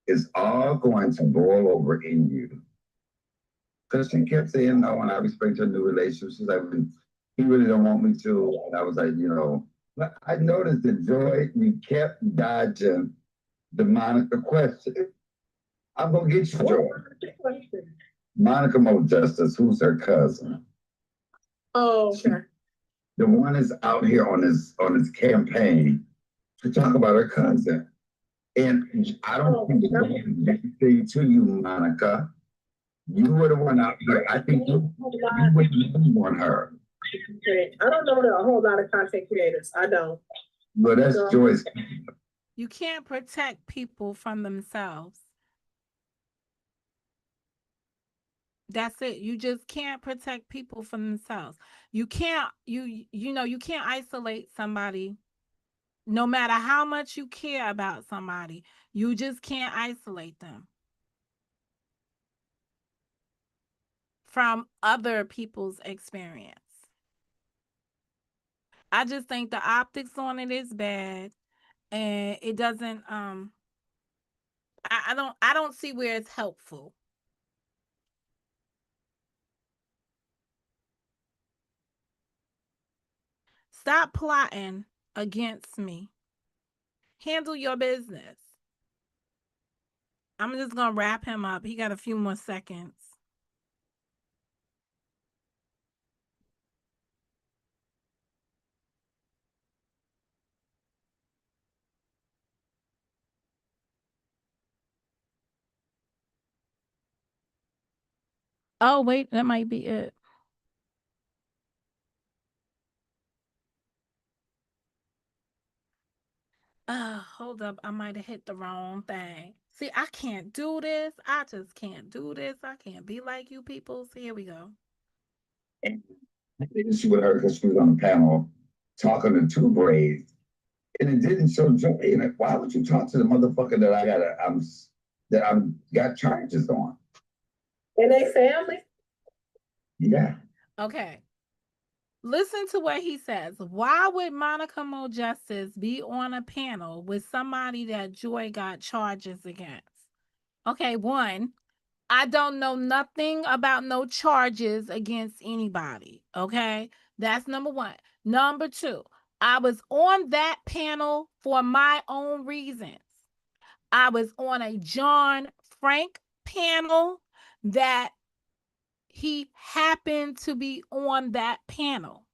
it's all going to boil over in you. Because she kept saying no, and I respect her new relationship. She's like, he really don't want me to. And I was like, you know, but I noticed that Joy, you kept dodging the Monica question. I'm gonna get you, Joy. Monica Mo Justice, who's her cousin. Oh, okay. The one is out here on his campaign to talk about her cousin. And I don't think anything to you, Monica. You were the one out here. I think you wouldn't want her. I don't know a whole lot of content creators. I don't. But that's Joyce. You can't protect people from themselves. That's it. You just can't protect people from themselves. You can't, you can't isolate somebody. No matter how much you care about somebody, you just can't isolate them from other people's experience. I just think the optics on it is bad, and it doesn't I don't see where it's helpful. Stop plotting against me. Handle your business. I'm just gonna wrap him up. He got a few more seconds. Oh, wait, that might be it. Hold up. I might have hit the wrong thing. See, I can't do this. I just can't do this. I can't be like you people. So here we go. I did issue with her because she was on the panel talking to two braids. and it didn't show joy in it. Why would you talk to the motherfucker that I'm got charges on? And they family? Yeah. Okay. Listen to what he says. Why would Monica Mojustice be on a panel with somebody that Joy got charges against? Okay, one, I don't know nothing about no charges against anybody. Okay, that's number one. Number two, I was on that panel for my own reasons. I was on a John Frank panel that he happened to be on that panel.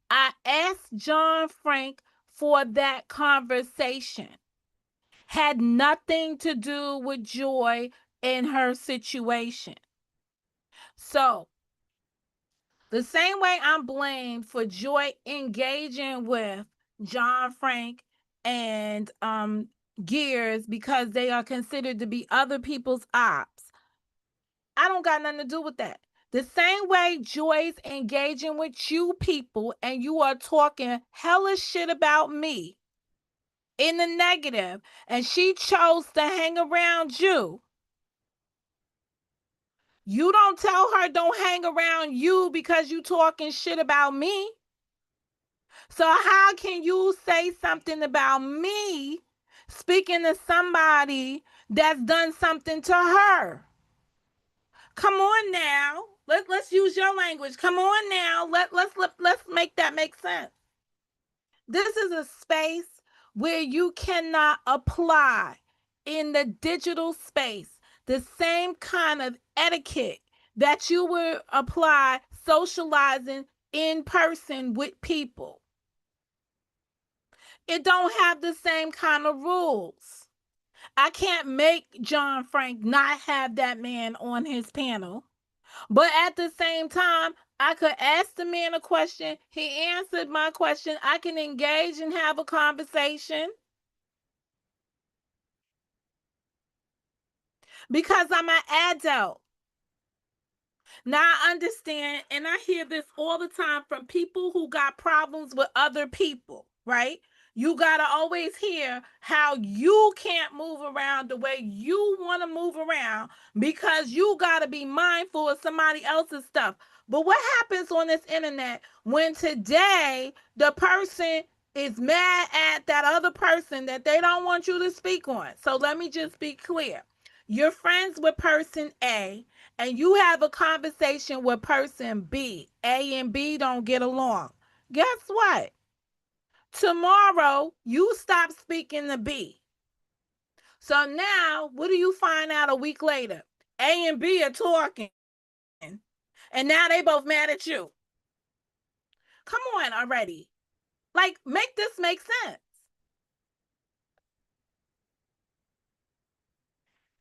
I asked John Frank for that conversation. Had nothing to do with Joy and her situation. So, the same way I'm blamed for Joy engaging with John Frank and Gears because they are considered to be other people's ops, I don't got nothing to do with that. The same way Joy's engaging with you people and you are talking hellish shit about me in the negative, and she chose to hang around you. You don't tell her don't hang around you because you talking shit about me. So how can you say something about me speaking to somebody that's done something to her? Come on now. Let's use your language. Come on now. Let's make that make sense. This is a space where you cannot apply in the digital space the same kind of etiquette that you would apply socializing in person with people. It don't have the same kind of rules. I can't make John Frank not have that man on his panel. But at the same time, I could ask the man a question. He answered my question. I can engage and have a conversation because I'm an adult. Now I understand, and I hear this all the time from people who got problems with other people, right? You got to always hear how you can't move around the way you want to move around because you got to be mindful of somebody else's stuff. But what happens on this internet when today the person is mad at that other person that they don't want you to speak on? So let me just be clear. You're friends with person A, and you have a conversation with person B. A and B don't get along. Guess what? Tomorrow, you stop speaking to B. So now, what do you find out a week later? A and B are talking. And now they both mad at you. Come on already. Like, make this make sense.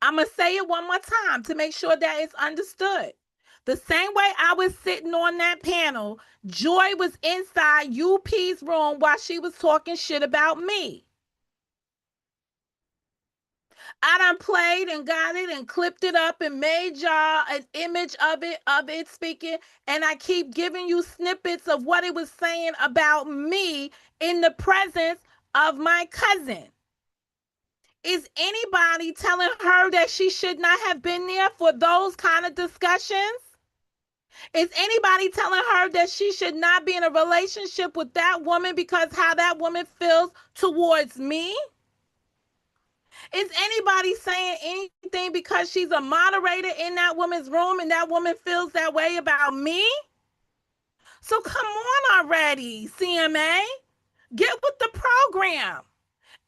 I'm going to say it one more time to make sure that it's understood. The same way I was sitting on that panel, Joy was inside UP's room while she was talking shit about me. I done played and got it and clipped it up and made y'all an image of it speaking. And I keep giving you snippets of what it was saying about me in the presence of my cousin. Is anybody telling her that she should not have been there for those kind of discussions? Is anybody telling her that she should not be in a relationship with that woman because how that woman feels towards me? Is anybody saying anything because she's a moderator in that woman's room and that woman feels that way about me? So come on already, CMA. Get with the program.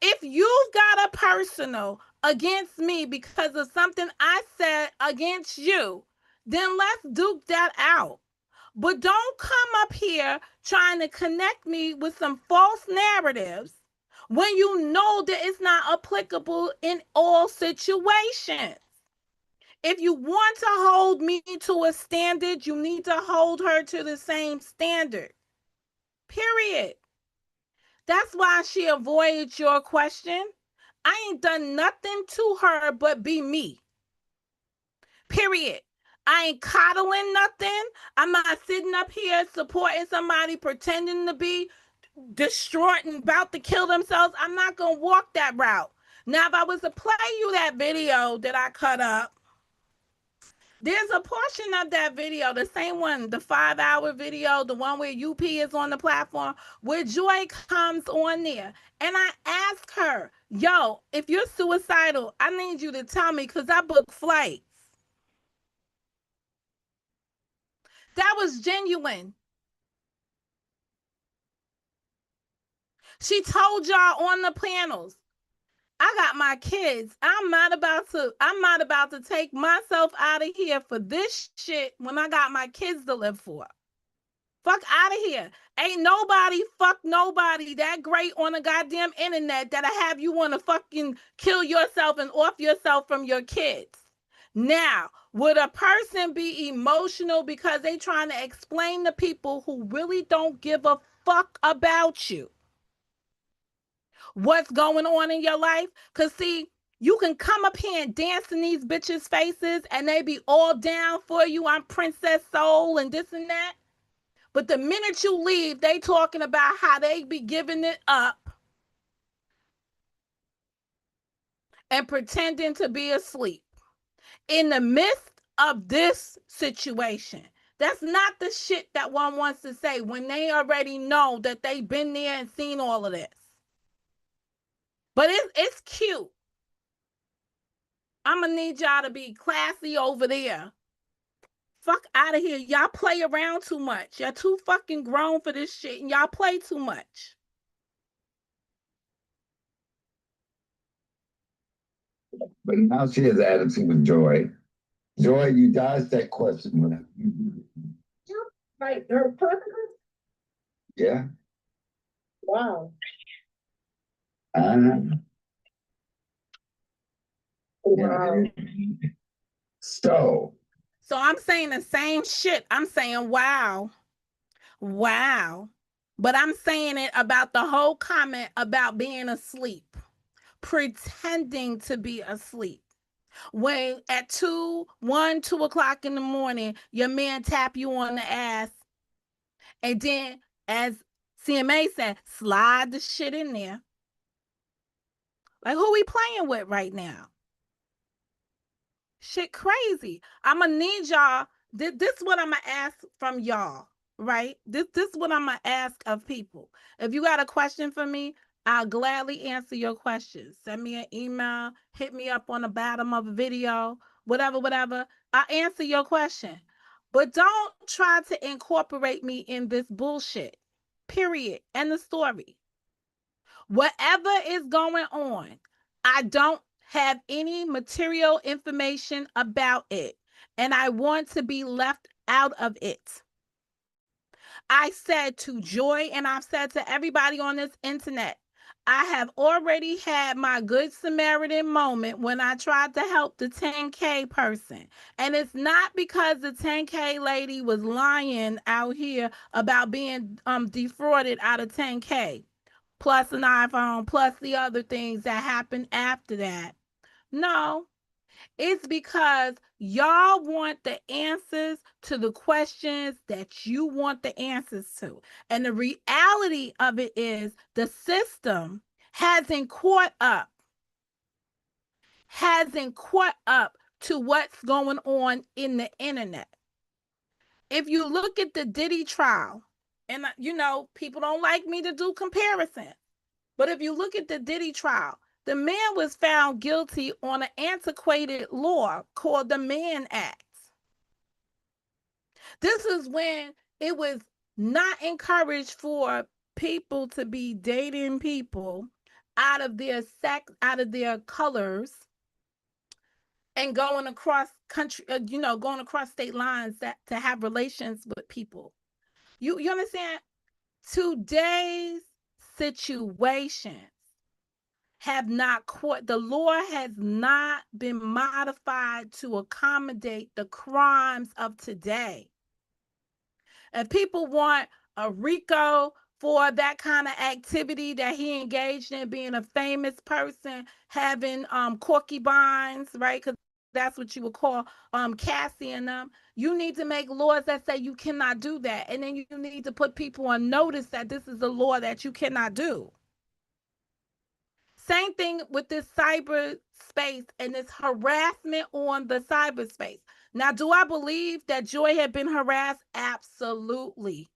If you've got a personal against me because of something I said against you, then let's duke that out. But don't come up here trying to connect me with some false narratives when you know that it's not applicable in all situations. If you want to hold me to a standard, you need to hold her to the same standard. Period. That's why she avoided your question. I ain't done nothing to her but be me. Period. I ain't coddling nothing. I'm not sitting up here supporting somebody pretending to be distraught and about to kill themselves, I'm not going to walk that route. Now, if I was to play you that video that I cut up, there's a portion of that video, the same one, the 5-hour video, the one where UP is on the platform, where Joy comes on there. And I ask her, yo, if you're suicidal, I need you to tell me because I booked flights. That was genuine. She told y'all on the panels, I got my kids. I'm not about to take myself out of here for this shit when I got my kids to live for. Fuck out of here. Ain't nobody, fuck nobody that great on the goddamn internet that'll have you want to fucking kill yourself and off yourself from your kids. Now, would a person be emotional because they trying to explain to people who really don't give a fuck about you what's going on in your life? Because see, you can come up here and dance in these bitches' faces and they be all down for you. I'm Princess Soul and this and that. But the minute you leave, they talking about how they be giving it up and pretending to be asleep in the midst of this situation. That's not the shit that one wants to say when they already know that they've been there and seen all of this. But it's cute. I'm going to need y'all to be classy over there. Fuck out of here. Y'all play around too much. Y'all too fucking grown for this shit and y'all play too much. But now she has attitude with Joy. Joy, you dodged that question. Like her purpose? Yeah. Wow. Wow. So I'm saying the same shit. I'm saying, wow. Wow. But I'm saying it about the whole comment about being asleep, pretending to be asleep. When at 2 o'clock in the morning, your man tap you on the ass. And then, as CMA said, slide the shit in there. Like, who we playing with right now? Shit crazy. I'm going to need y'all. This is what I'm going to ask from y'all, right? This is what I'm going to ask of people. If you got a question for me, I'll gladly answer your questions. Send me an email, hit me up on the bottom of a video, whatever. I'll answer your question. But don't try to incorporate me in this bullshit. Period. End of story. Whatever is going on, I don't have any material information about it, and I want to be left out of it. I said to Joy, and I've said to everybody on this internet, I have already had my good Samaritan moment when I tried to help the 10K person. And it's not because the 10K lady was lying out here about being defrauded out of 10K. Plus an iPhone, plus the other things that happened after that. No, it's because y'all want the answers to the questions that you want the answers to. And the reality of it is the system hasn't caught up to what's going on in the internet. If you look at the Diddy trial, and people don't like me to do comparison, but if you look at the Diddy trial, the man was found guilty on an antiquated law called the Mann Act. This is when it was not encouraged for people to be dating people out of their sex, out of their colors, and going across country, going across state lines to have relations with people. You understand? Today's situations have not caught, the law has not been modified to accommodate the crimes of today. And people want a RICO for that kind of activity that he engaged in, being a famous person, having concubines, right? Because that's what you would call Cassie and them. You need to make laws that say you cannot do that. And then you need to put people on notice that this is a law that you cannot do. Same thing with this cyber space and this harassment on the cyberspace. Now, do I believe that Joy had been harassed? Absolutely.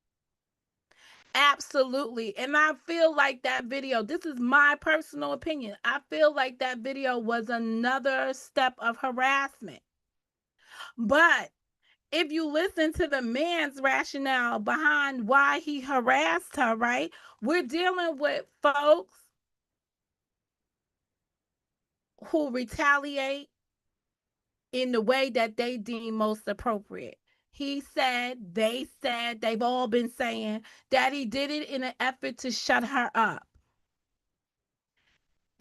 Absolutely. And I feel like that video, this is my personal opinion, I feel like that video was another step of harassment. But if you listen to the man's rationale behind why he harassed her, right? We're dealing with folks who retaliate in the way that they deem most appropriate. He said, they said, they've all been saying that he did it in an effort to shut her up.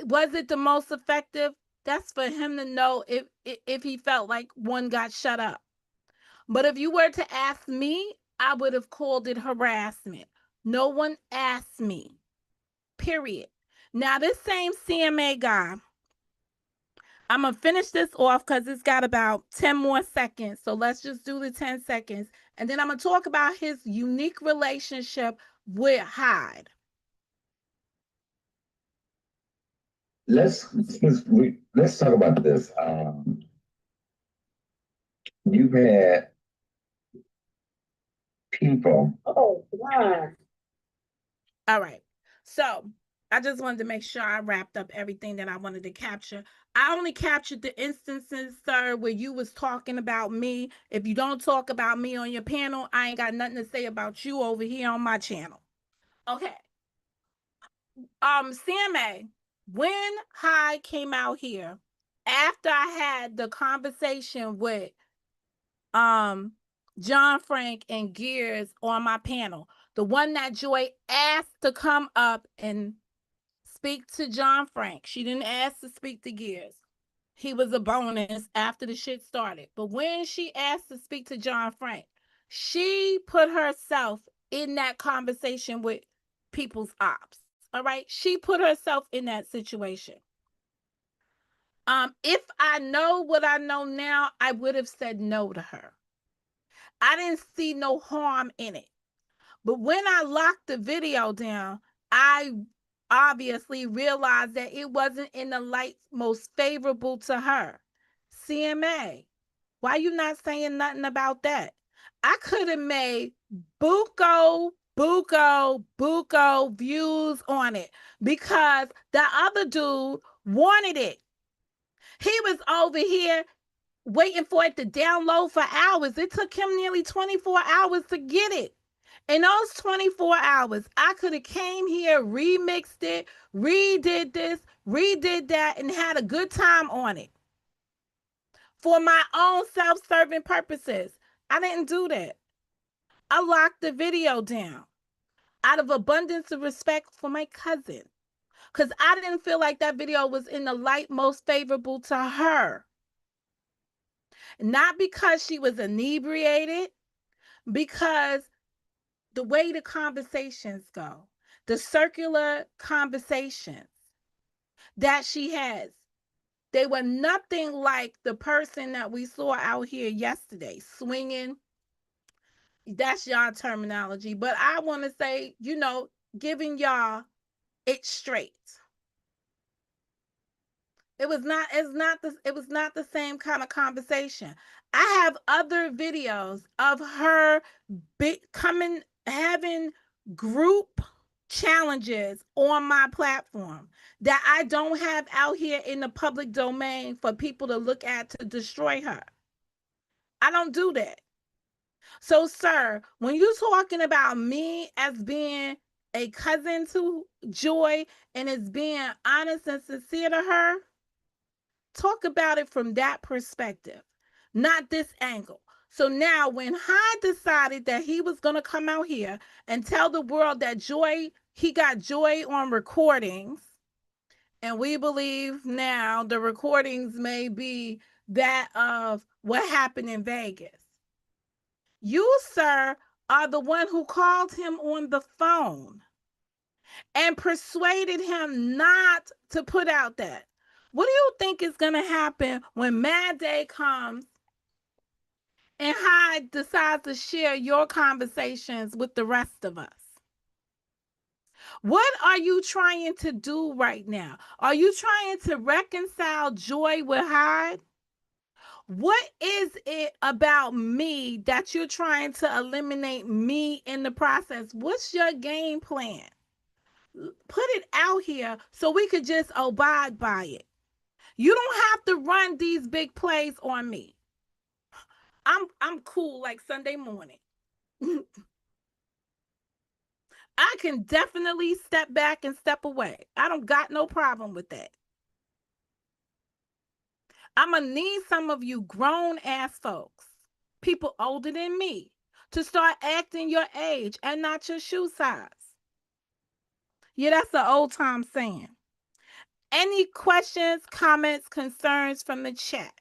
Was it the most effective? That's for him to know if he felt like one got shut up. But if you were to ask me, I would have called it harassment. No one asked me. Period. Now, this same CMA guy, I'm going to finish this off because it's got about 10 more seconds. So let's just do the 10 seconds. And then I'm going to talk about his unique relationship with Hyde. Let's talk about this. You've had people. Oh, God. All right. So I just wanted to make sure I wrapped up everything that I wanted to capture. I only captured the instances, sir, where you was talking about me. If you don't talk about me on your panel, I ain't got nothing to say about you over here on my channel. Okay. CMA, when Hyde came out here, after I had the conversation with John Frank and Gears on my panel, the one that Joy asked to come up and speak to John Frank. She didn't ask to speak to Gears. He was a bonus after the shit started. But when she asked to speak to John Frank, she put herself in that conversation with people's ops. All right. She put herself in that situation. If I know what I know now, I would have said no to her. I didn't see no harm in it. But when I locked the video down, I obviously realized that it wasn't in the light most favorable to her. CMA, why you not saying nothing about that? I could have made buco views on it because the other dude wanted it. He was over here waiting for it to download for hours. It took him nearly 24 hours to get it. In those 24 hours, I could have came here, remixed it, redid this, redid that, and had a good time on it for my own self-serving purposes. I didn't do that. I locked the video down out of abundance of respect for my cousin because I didn't feel like that video was in the light most favorable to her. Not because she was inebriated, because the way the conversations go, the circular conversations that she has, they were nothing like the person that we saw out here yesterday, swinging. That's y'all terminology, but I want to say, giving y'all it straight. It was not the same kind of conversation. I have other videos of her having group challenges on my platform that I don't have out here in the public domain for people to look at to destroy her. I don't do that. So, sir, when you're talking about me as being a cousin to Joy and as being honest and sincere to her, talk about it from that perspective, not this angle. So now when Hyde decided that he was going to come out here and tell the world that he got Joy on recordings, and we believe now the recordings may be that of what happened in Vegas. You, sir, are the one who called him on the phone and persuaded him not to put out that. What do you think is going to happen when Mad Day comes and Hyde decides to share your conversations with the rest of us? What are you trying to do right now? Are you trying to reconcile Joy with Hyde? What is it about me that you're trying to eliminate me in the process? What's your game plan? Put it out here so we could just abide by it. You don't have to run these big plays on me. I'm cool like Sunday morning. I can definitely step back and step away. I don't got no problem with that. I'm going to need some of you grown ass folks, people older than me, to start acting your age and not your shoe size. Yeah, that's an old time saying. Any questions, comments, concerns from the chat?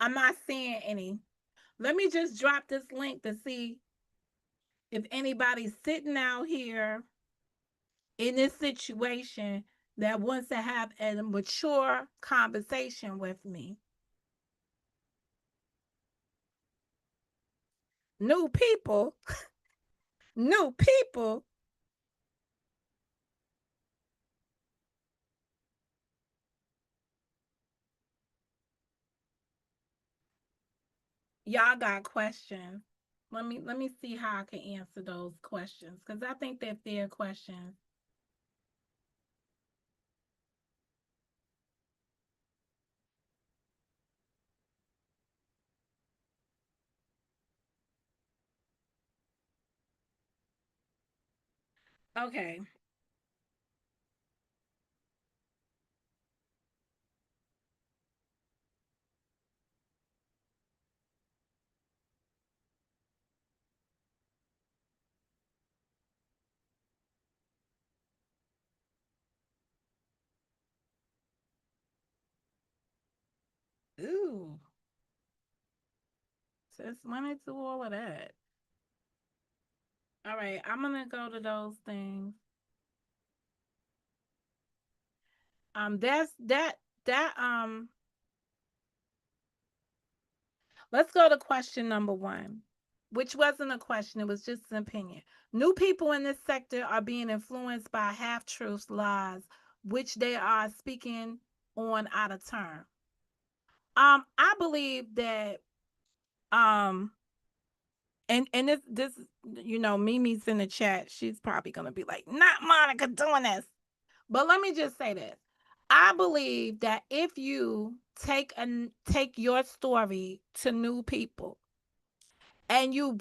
I'm not seeing any. Let me just drop this link to see if anybody's sitting out here in this situation that wants to have a mature conversation with me. New people. New people. Y'all got questions. Let me see how I can answer those questions because I think they're fair questions. Okay. Ooh. Just wanted to do all of that. All right, I'm gonna go to those things. That's that. Let's go to question number 1, which wasn't a question, it was just an opinion. New people in this sector are being influenced by half truths, lies, which they are speaking on out of turn. I believe that um and this Mimi's in the chat. She's probably gonna be like, not Monica doing this. But let me just say this. I believe that if you take your story to new people and you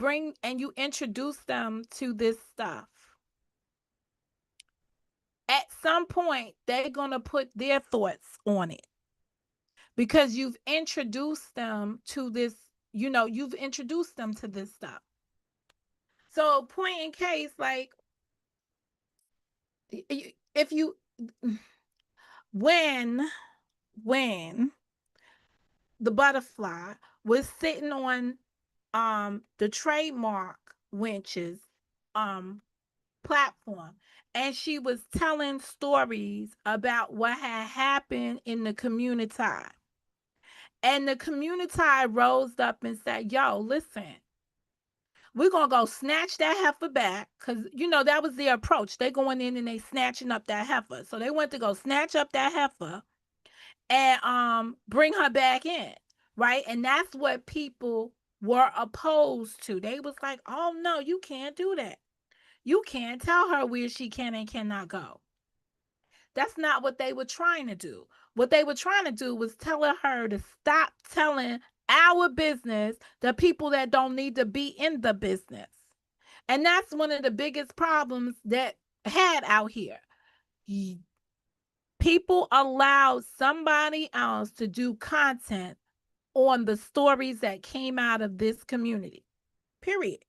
introduce them to this stuff, at some point they're going to put their thoughts on it because you've introduced them to this, you've introduced them to this stuff. So point in case, like, if you when the butterfly was sitting on the trademark winches platform, and she was telling stories about what had happened in the community, and the community rose up and said, yo, listen, we're gonna go snatch that heifer back, because that was their approach. They going in and they snatching up that heifer, so they went to go snatch up that heifer and bring her back in, right? And that's what people were opposed to. They was like, oh no, you can't do that. You can't tell her where she can and cannot go. That's not what they were trying to do. What they were trying to do was telling her to stop telling our business, the people that don't need to be in the business. And that's one of the biggest problems that had out here. People allowed somebody else to do content on the stories that came out of this community. Period.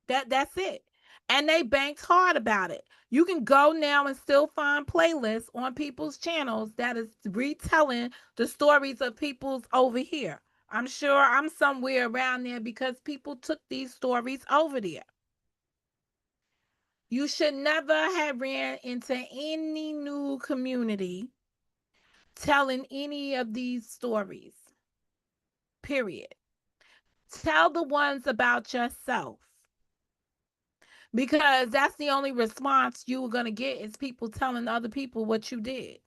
That's it. And they banked hard about it. You can go now and still find playlists on people's channels that is retelling the stories of people's over here. I'm sure I'm somewhere around there because people took these stories over there. You should never have ran into any new community telling any of these stories. Period. Tell the ones about yourself. Because that's the only response you were going to get is people telling other people what you did.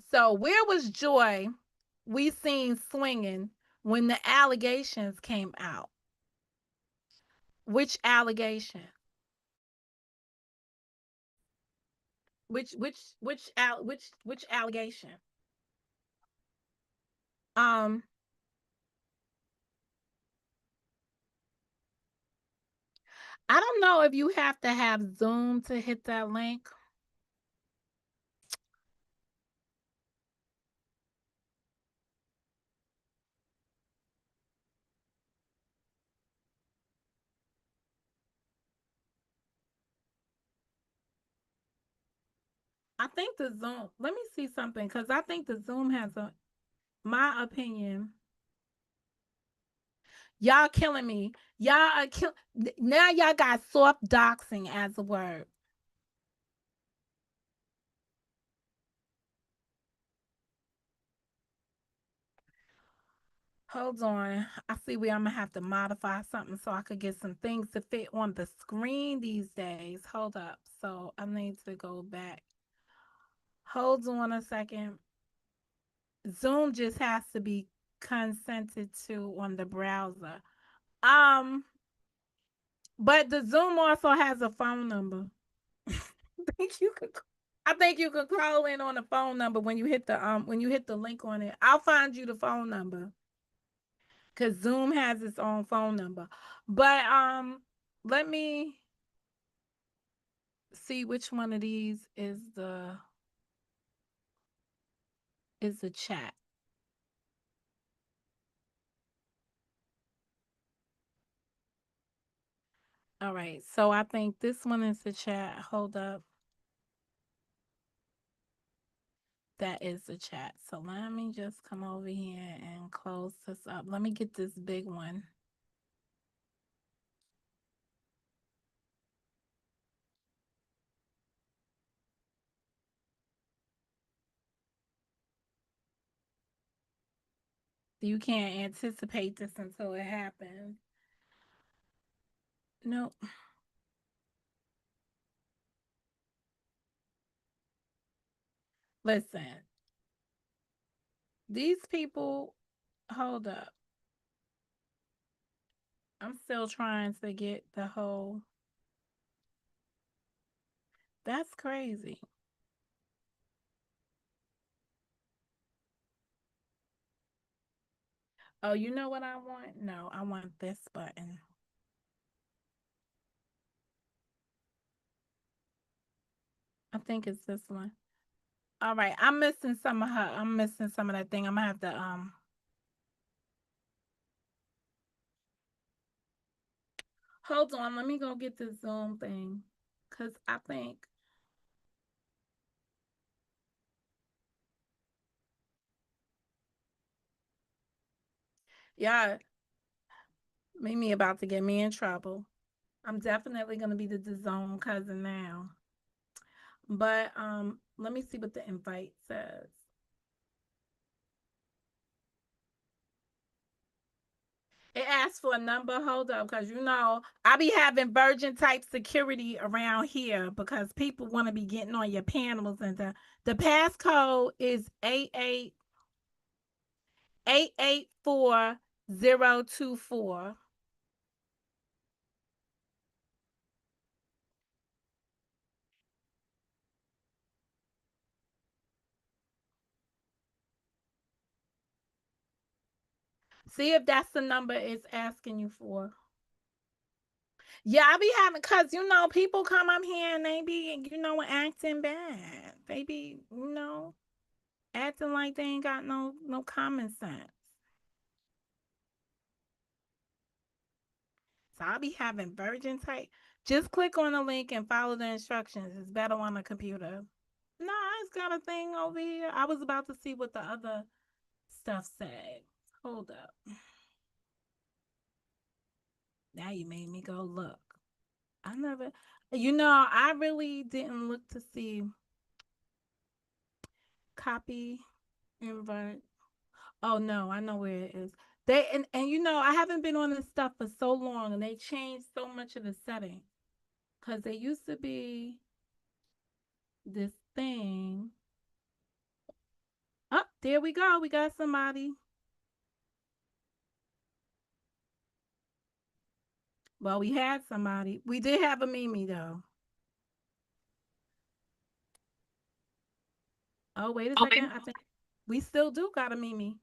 So where was Joy we seen swinging when the allegations came out? Which allegation? Which allegation? Um I don't know if you have to have Zoom to hit that link. I think the Zoom, let me see something because I think the Zoom has my opinion. Y'all killing me. Y'all are now y'all got soft doxing as a word. Hold on. I see where I'm gonna have to modify something so I could get some things to fit on the screen these days. Hold up. So I need to go back. Hold on a second. Zoom just has to be consented to on the browser. But the Zoom also has a phone number. I think you could call in on the phone number when you hit the link on it. I'll find you the phone number. Cause Zoom has its own phone number. But let me see which one of these is the chat. All right. So I think this one is the chat. Hold up. That is the chat. So let me just come over here and close this up. Let me get this big one. You can't anticipate this until it happens. Nope. Listen. These people, hold up. I'm still trying to get the whole. That's crazy. Oh, you know what I want? No, I want this button. I think it's this one. All right, I'm missing some of her. I'm missing some of that thing. I'm gonna have to hold on. Let me go get the Zoom thing, cause I think. Yeah, Mimi about to get me in trouble. I'm definitely gonna be the Zoom cousin now. But let me see what the invite says. It asks for a number. Hold up, because you know I be having virgin type security around here because people want to be getting on your panels, and the passcode is 884024. 024. See if that's the number it's asking you for. Yeah, I be having, cause people come up here and they be acting bad. They be acting like they ain't got no common sense. So I'll be having virgin type. Just click on the link and follow the instructions. It's better on the computer. No, it's got a thing over here. I was about to see what the other stuff said. Hold up. Now you made me go look. I never, I really didn't look to see copy invert. Oh no, I know where it is. They and I haven't been on this stuff for so long, and they changed so much of the settings. Cause there used to be this thing. Oh, there we go. We got somebody. Well, we had somebody. We did have a Mimi though. Oh, wait a second. I think we still do got a Mimi.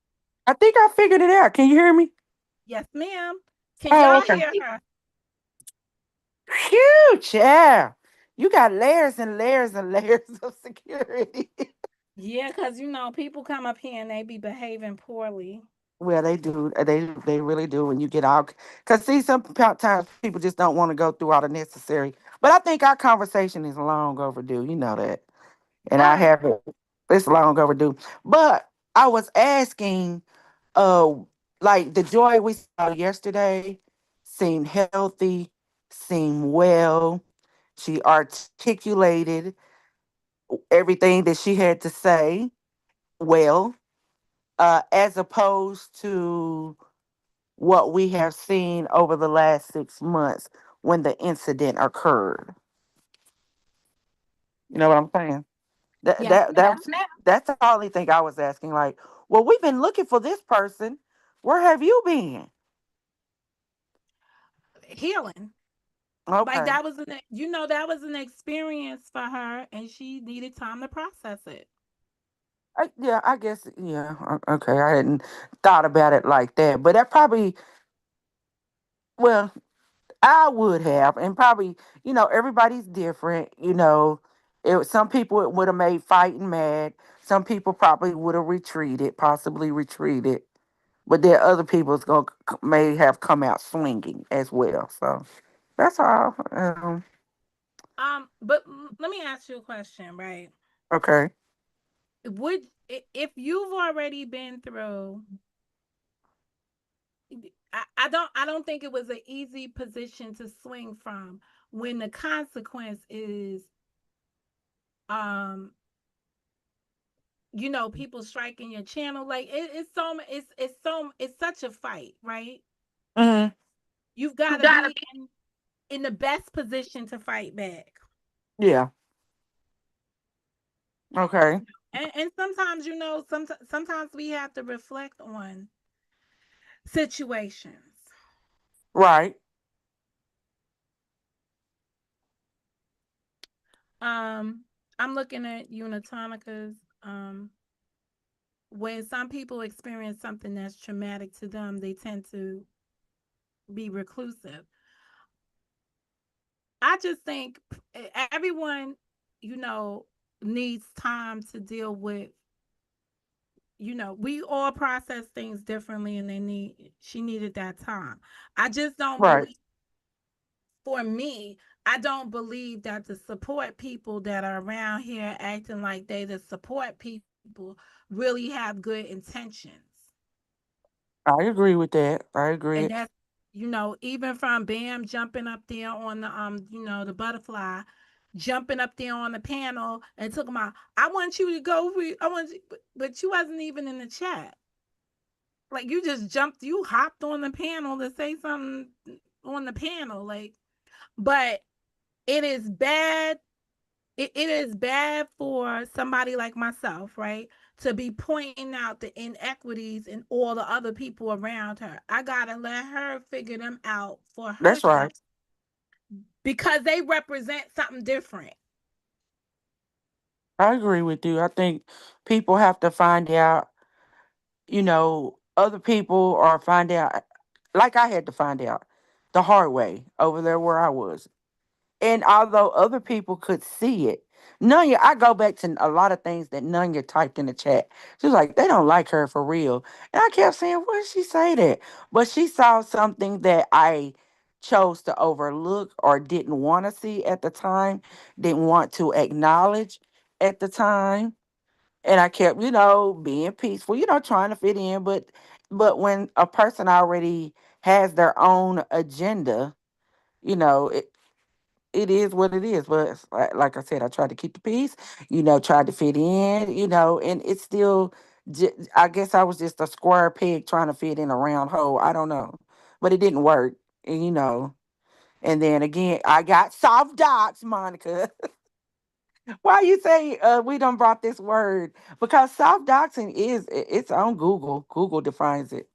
I think I figured it out. Can you hear me? Yes, ma'am. Can Oh, y'all okay. hear her? Huge, yeah. You got layers and layers and layers of security. Yeah, because people come up here and they be behaving poorly. Well, they do. They really do. When you get out, because see, sometimes people just don't want to go through all the necessary. But I think our conversation is long overdue. You know that, and I Oh, have it. It's long overdue. But I was asking, uh, like the Joy we saw yesterday seemed healthy, seemed well. She articulated everything that she had to say well, as opposed to what we have seen over the last 6 months when the incident occurred. You know what I'm saying? That yes, that ma'am. that's the only thing I was asking. Like, well, we've been looking for this person. Where have you been? Healing. Like Okay. that was that was an experience for her, and she needed time to process it. Yeah, I guess. Yeah. Okay. I hadn't thought about it like that, but that probably. Well, I would have, and probably, everybody's different. Some people it would have made fighting mad. Some people probably would have retreated, possibly retreated. But there are other people's going may have come out swinging as well. So that's all. But let me ask you a question, right? Okay. If you've already been through, I don't think it was an easy position to swing from when the consequence is um people striking your channel. Like it's such a fight, right? Hmm. You've got to be in the best position to fight back. Yeah. Okay. And sometimes sometimes we have to reflect on situations. Right. um I'm looking at Unitonica's. When some people experience something that's traumatic to them, they tend to be reclusive. I just think everyone, you know, needs time to deal with, we all process things differently, and she needed that time. I just don't Right. believe, for me, I don't believe that the support people that are around here acting like they the support people really have good intentions. I agree with that. I And agree. that's, even from Bam jumping up there on the the butterfly, jumping up there on the panel and talking about, I want you to go I want you, but you wasn't even in the chat. Like, you just jumped, you hopped on the panel to say something on the panel. Like, but it is bad. It is bad for somebody like myself, right? To be pointing out the inequities in all the other people around her. I gotta let her figure them out for That's herself, right. because they represent something different. I agree with you. I think people have to find out, you know, Other people are find out, like I had to find out the hard way over there where I was. And although other people could see it, Nunya, I go back to a lot of things that Nunya typed in the chat. She was like, they don't like her for real. And I kept saying, why did she say that? But she saw something that I chose to overlook or didn't want to see at the time, didn't want to acknowledge at the time. And I kept, being peaceful, trying to fit in. But when a person already has their own agenda, you know, it is what it is. But like I said, I tried to keep the peace, tried to fit in, and it's still, I guess I was just a square peg trying to fit in a round hole. I don't know. But it didn't work. And, and then again, I got soft docs, Monica. Why you say we done brought this word? Because soft doxing it's on Google. Google defines it.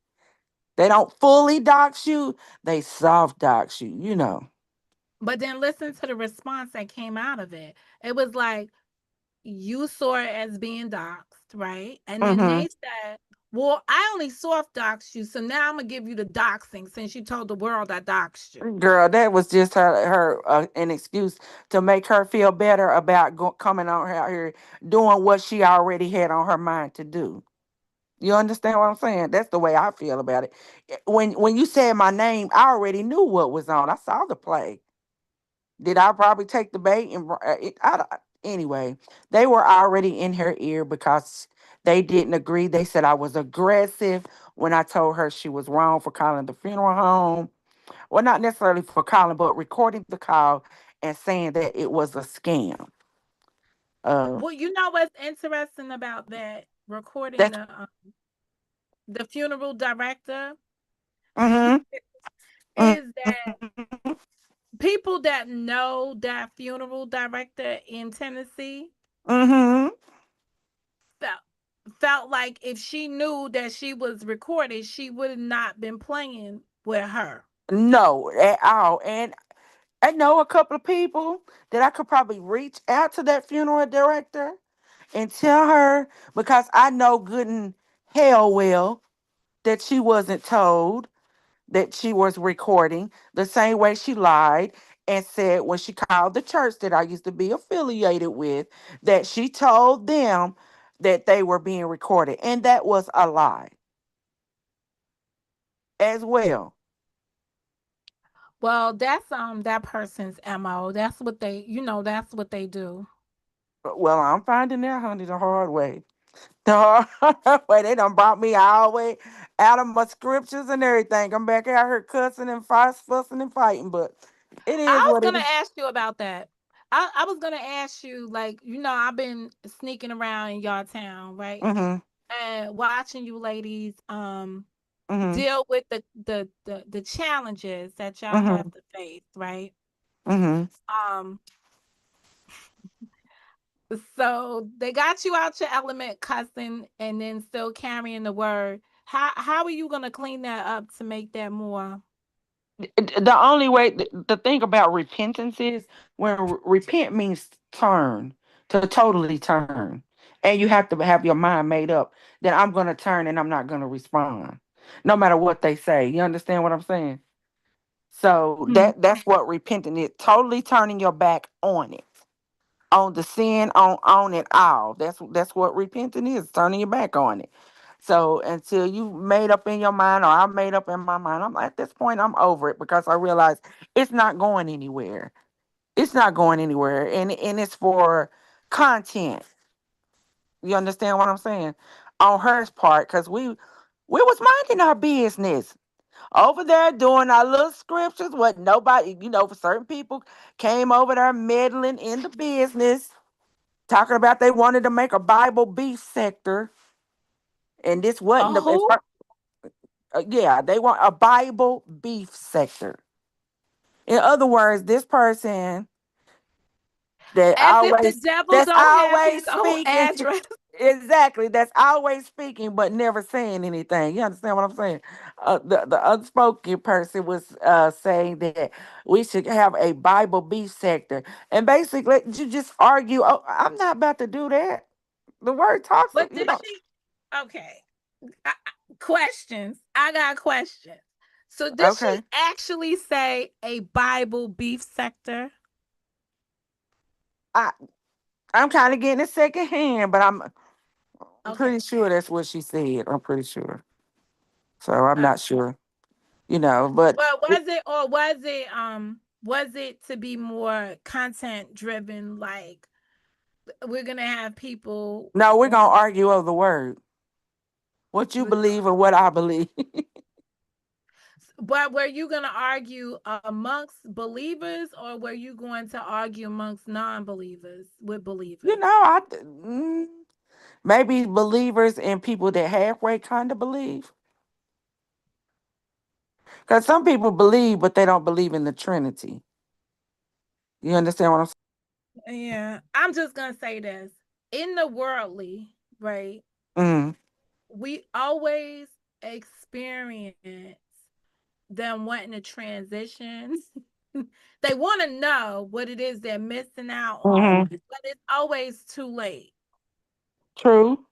They don't fully dox you, they soft dox you. But then listen to the response that came out of it. It was like, you saw it as being doxxed, right? And then Mm-hmm. they said, well, I only soft doxed you, so now I'm gonna give you the doxing since you told the world I doxed you. Girl, that was just her an excuse to make her feel better about coming on out here doing what she already had on her mind to do. You understand what I'm saying? That's the way I feel about it. When you said my name, I already knew what was on. I saw the play. Did I probably take the bait and anyway? They were already in her ear because they didn't agree. They said I was aggressive when I told her she was wrong for calling the funeral home. Well, not necessarily for calling, but recording the call and saying that it was a scam. Uh, Well, you know what's interesting about that recording that's the funeral director mm-hmm, is that people that know that funeral director in Tennessee mm-hmm. felt felt like if she knew that she was recorded, she would have not been playing with her. No, at all. And I know a couple of people that I could probably reach out to that funeral director and tell her because I know good and hell well that she wasn't told that she was recording the same way she lied and said when she called the church that I used to be affiliated with that she told them that they were being recorded and that was a lie as well. Well, that's that person's MO. That's what they, that's what they do. Well, I'm finding out, honey, the hard way. The hard way. They done brought me all the way out of my scriptures and everything. I'm back out here cussing and fussing and fighting, but it is I was what it gonna is. ask you about that. I was gonna ask you, like, I've been sneaking around in y'all town, right? Mm-hmm. And watching you ladies Mm-hmm. deal with the challenges that y'all Mm-hmm. have to face, right? Mm-hmm. Um, so they got you out your element cussing and then still carrying the word. How are you gonna clean that up to make that more? The only way, the thing about repentance is when repent means turn, to totally turn. And you have to have your mind made up that I'm going to turn and I'm not going to respond, no matter what they say. You understand what I'm saying? So Mhm. that's what repenting is, totally turning your back on it, on the sin, on it all. That's what repenting is, turning your back on it. So until you made up in your mind, or I made up in my mind, I'm at this point I'm over it because I realize it's not going anywhere. It's not going anywhere, and it's for content. You understand what I'm saying? On her part, because we was minding our business over there doing our little scriptures. What nobody, for certain people came over there meddling in the business, talking about they wanted to make a Bible beef sector, and this wasn't A the. who? Yeah, they want a Bible beef sector. In other words, this person that As if the always devil that's don't have his always own speaking. address. Exactly, that's always speaking but never saying anything. You understand what I'm saying? The unspoken person was saying that we should have a Bible beef sector, and basically you just argue. Oh, I'm not about to do that. The word talks. But did she? Okay. questions. I got questions. So did she Okay. actually say a Bible beef sector? I I'm kind of getting it secondhand, but I'm Okay. pretty sure that's what she said. I'm pretty sure. So I'm Uh, not sure, but Well, was it to be more content driven, like we're gonna have people no, we're on, gonna argue over the word. What you we're gonna believe or what I believe. but were you gonna argue amongst believers, or were you going to argue amongst non-believers with you believers? know, maybe believers and people that halfway kind of believe. Because some people believe, but they don't believe in the Trinity. You understand what I'm Yeah, I'm just gonna say this. In the worldly, right, saying? we always experience them wanting to transition. They want to know what it is they're missing out on, Mm-hmm. but it's always too late. True.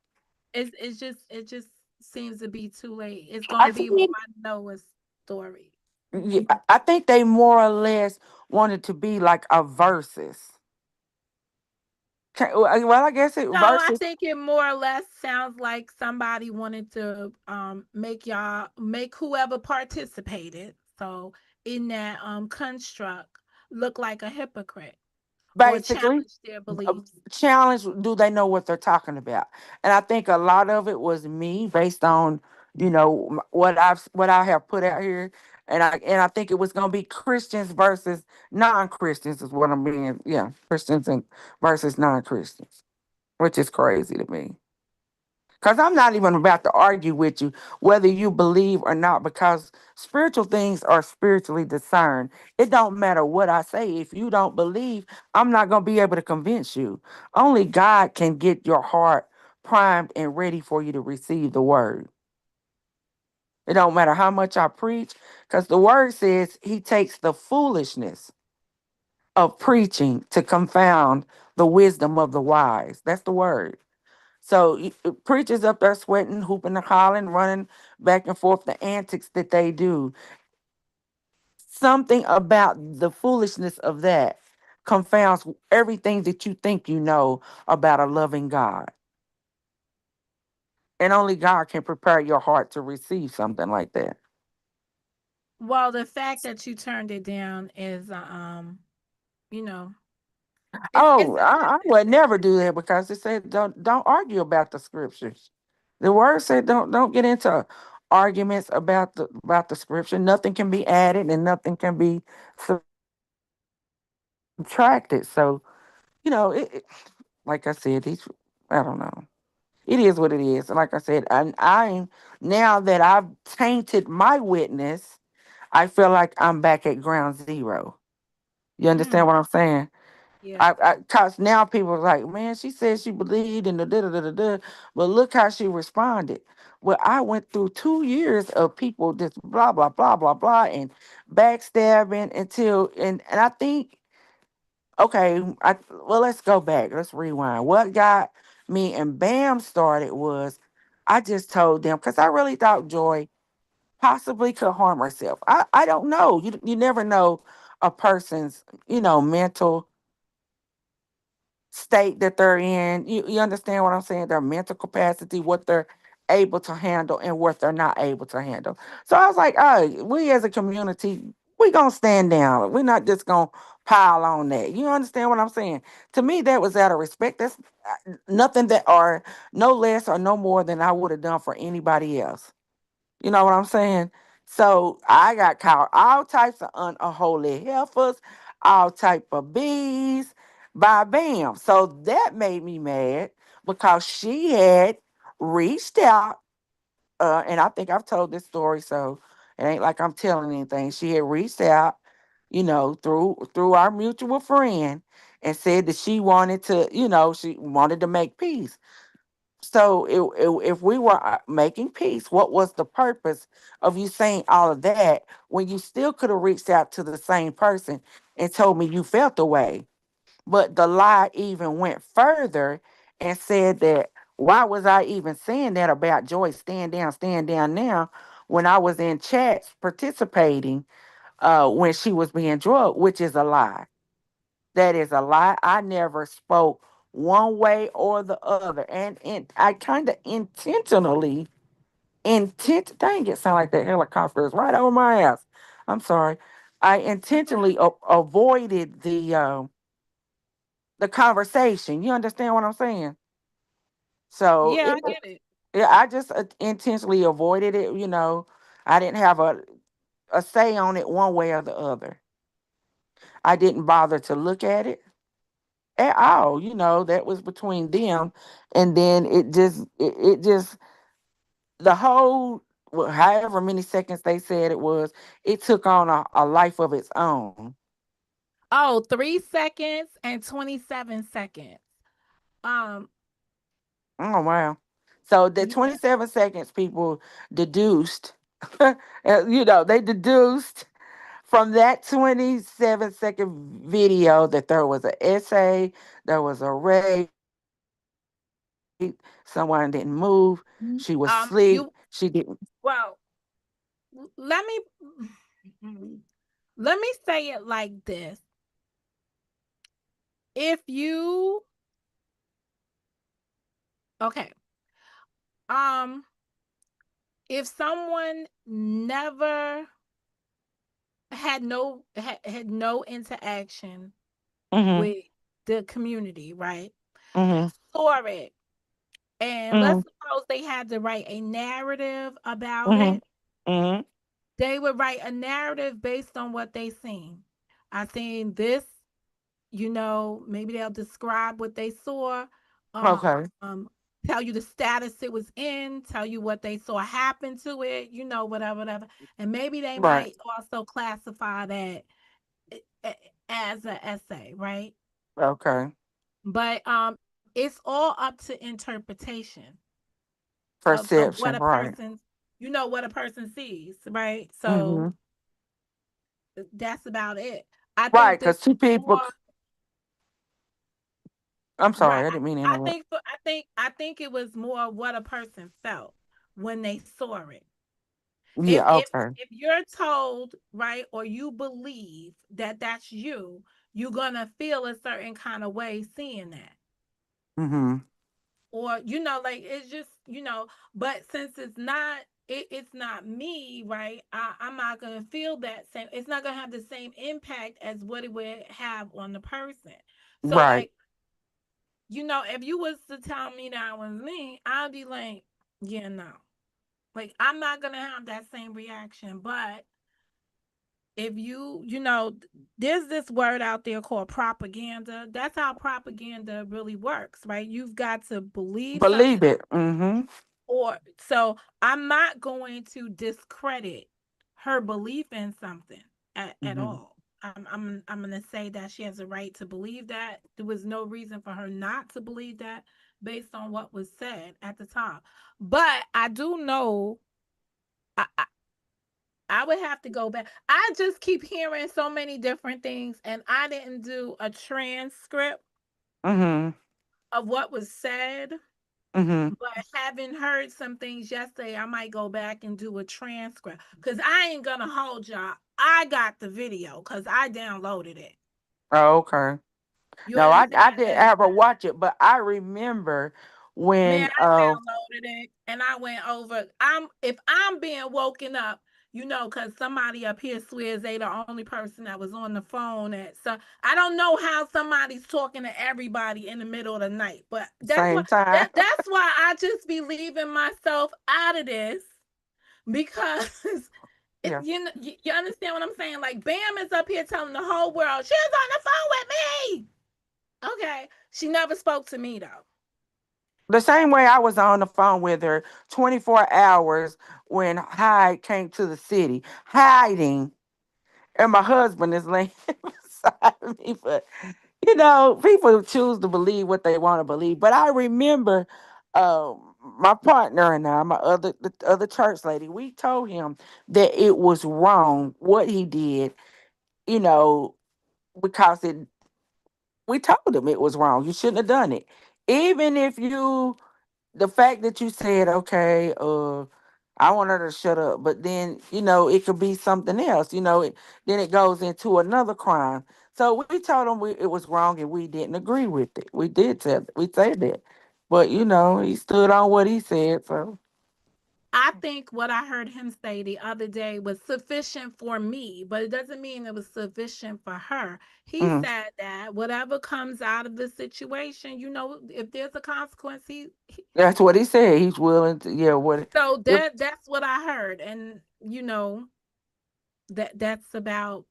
It just seems to be too late. It's I gonna be think, my Noah's story. yeah, I think they more or less wanted to be like a versus. Well, I guess it No, I versus. think it more or less sounds like somebody wanted to make whoever participated, so in that construct, look like a hypocrite or Basically, challenge their uh, beliefs. challenge, do they know what they're talking about? And I think a lot of it was me based on what I have put out here, and I think it was going to be Christians versus non-Christians is what I'm being. Yeah, Christians and versus non-Christians, which is crazy to me. Because I'm not even about to argue with you whether you believe or not, because spiritual things are spiritually discerned. It don't matter what I say. If you don't believe, I'm not going to be able to convince you. Only God can get your heart primed and ready for you to receive the word. It don't matter how much I preach, because the word says he takes the foolishness of preaching to confound the wisdom of the wise. That's the word. So preachers up there sweating, hooping and hollering, running back and forth, the antics that they do. Something about the foolishness of that confounds everything that you think you know about a loving God. And only God can prepare your heart to receive something like that. Well, the fact that you turned it down is you know, it's Oh, a I good would thing. never do that, because it said don't argue about the scriptures. The word said don't get into arguments about the scripture. Nothing can be added and nothing can be subtracted. So like I said, I don't know. It is what it is. And like I said, and now that I've tainted my witness, I feel like I'm back at ground zero. You understand Mm, what I'm saying? yeah. Cause now people are like, man, she said she believed in the da da da da da, but look how she responded. Well, I went through 2 years of people just blah blah blah blah blah and backstabbing and I think, okay, well, let's go back. Let's rewind. What got me and Bam started was I just told them, because I really thought Joy possibly could harm herself. I don't know. You never know a person's mental state that they're in. You understand what I'm saying? Their mental capacity, what they're able to handle and what they're not able to handle. So I was like, oh, we as a community, we gonna stand down. We're not just gonna pile on that. You understand what I'm saying? To me, that was out of respect. That's nothing that or no less or no more than I would have done for anybody else. You know what I'm saying? So I got called all types of unholy heifers, all type of bees by Bam. So that made me mad because she had reached out, and I think I've told this story, so it ain't like I'm telling anything. She had reached out, through our mutual friend, and said that she wanted to, she wanted to make peace. So if we were making peace, what was the purpose of you saying all of that when you still could have reached out to the same person and told me you felt the way? But the lie even went further and said that why was I even saying that about Joy stand down now when I was in chats participating when she was being drugged, which is a lie. That is a lie. I never spoke one way or the other. And I kind of dang it, sound like that helicopter is right over my ass. I'm sorry. I intentionally avoided the conversation. You understand what I'm saying? So Yeah, I get it. yeah, I just intentionally avoided it. I didn't have a say on it one way or the other. I didn't bother to look at it at all. That was between them. And then it just, the whole, however many seconds they said it was, it took on a life of its own. Oh, 3 seconds and 27 seconds. Um, Oh, wow. So the yeah. 27 seconds people deduced, they deduced from that 27-second video that there was an essay, there was a rape, someone didn't move, she was asleep, You she didn't. well, let me let me say it like this. If you okay, um, if someone never had no interaction Mm-hmm. with the community, right? Mm-hmm. Saw it, and Mm-hmm. let's suppose they had to write a narrative about Mm-hmm. it. Mm-hmm. They would write a narrative based on what they seen. I seen this, maybe they'll describe what they saw, Okay. tell you the status it was in, tell you what they saw happen to it, whatever, whatever. And maybe they Right. might also classify that as an essay, right? Okay. But it's all up to interpretation of what Perception. a Right. person, what a person sees, right? So Mm-hmm. that's about it. I Right. think this Because two people. more I'm right. sorry. I didn't mean to I interrupt. think I think it was more what a person felt when they saw it. If Yeah. if Okay. if you're told, right, or you believe that that's you, you're gonna feel a certain kind of way seeing that. Mm-hmm. Or like it's just but since it's not me, right? I'm not gonna feel that same. It's not gonna have the same impact as what it would have on the person. So Right. like, if you was to tell me that was me, I'd be like, yeah, no. Like, I'm not gonna have that same reaction. But if there's this word out there called propaganda. That's how propaganda really works, right? You've got to believe Believe something, it. Mm-hmm. or so I'm not going to discredit her belief in something at Mm-hmm. all. I'm gonna say that she has a right to believe that. There was no reason for her not to believe that based on what was said at the time. But I do know I would have to go back. I just keep hearing so many different things, and I didn't do a transcript Mm-hmm. of what was said. Mm-hmm. But having heard some things yesterday, I might go back and do a transcript because I ain't gonna hold y'all. I got the video because I downloaded it. Oh, okay. You No, I understand? didn't And ever watch it, but I remember man, when I downloaded it and I went over. If I'm being woken up, because somebody up here swears they the only person that was on the phone at so I don't know how somebody's talking to everybody in the middle of the night, but same time. that's why I just be leaving myself out of this because Yeah. you understand what I'm saying? Like Bam is up here telling the whole world she was on the phone with me. Okay, she never spoke to me though. The same way I was on the phone with her 24 hours when Hyde came to the city, hiding, and my husband is laying beside me. But people choose to believe what they want to believe. But I remember my partner and I, the other church lady, we told him that it was wrong what he did, you know, because we told him it was wrong. You shouldn't have done it. Even if you the fact that you said, okay, I want her to shut up, but then, it could be something else, then it goes into another crime. So we told him it was wrong and we didn't agree with it. We said that. But, he stood on what he said. So, I think what I heard him say the other day was sufficient for me, but it doesn't mean it was sufficient for her. He mm, said that whatever comes out of the situation, if there's a consequence, that's what he said. He's willing to, yeah, what, so if, that's what I heard. And that's about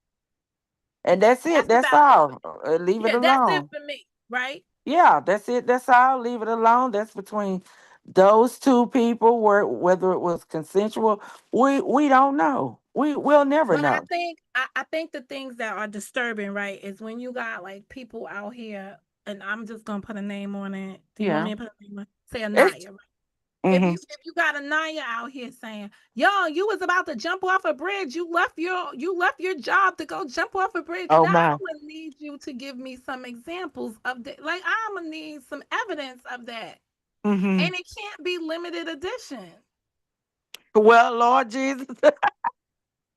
and that's it. that's That's about it for all. Leave me. it Yeah, that's it alone. for me, right? Yeah, that's it. That's all. Leave it alone. That's between those two people. Whether it was consensual, we don't know. We'll never But I know. think I think the things that are disturbing, right, is when you got like people out here, and I'm just gonna put a name on it. Do you want Yeah. me to put a name on it? Say It's Anaya, right? If hmm you got Anaya out here saying, "Yo, you was about to jump off a bridge. You left your job to go jump off a bridge." oh Now my. I'm gonna need you to give me some examples of that. Like I'm gonna need some evidence of that, hmm and it can't be limited edition. Well, Lord Jesus.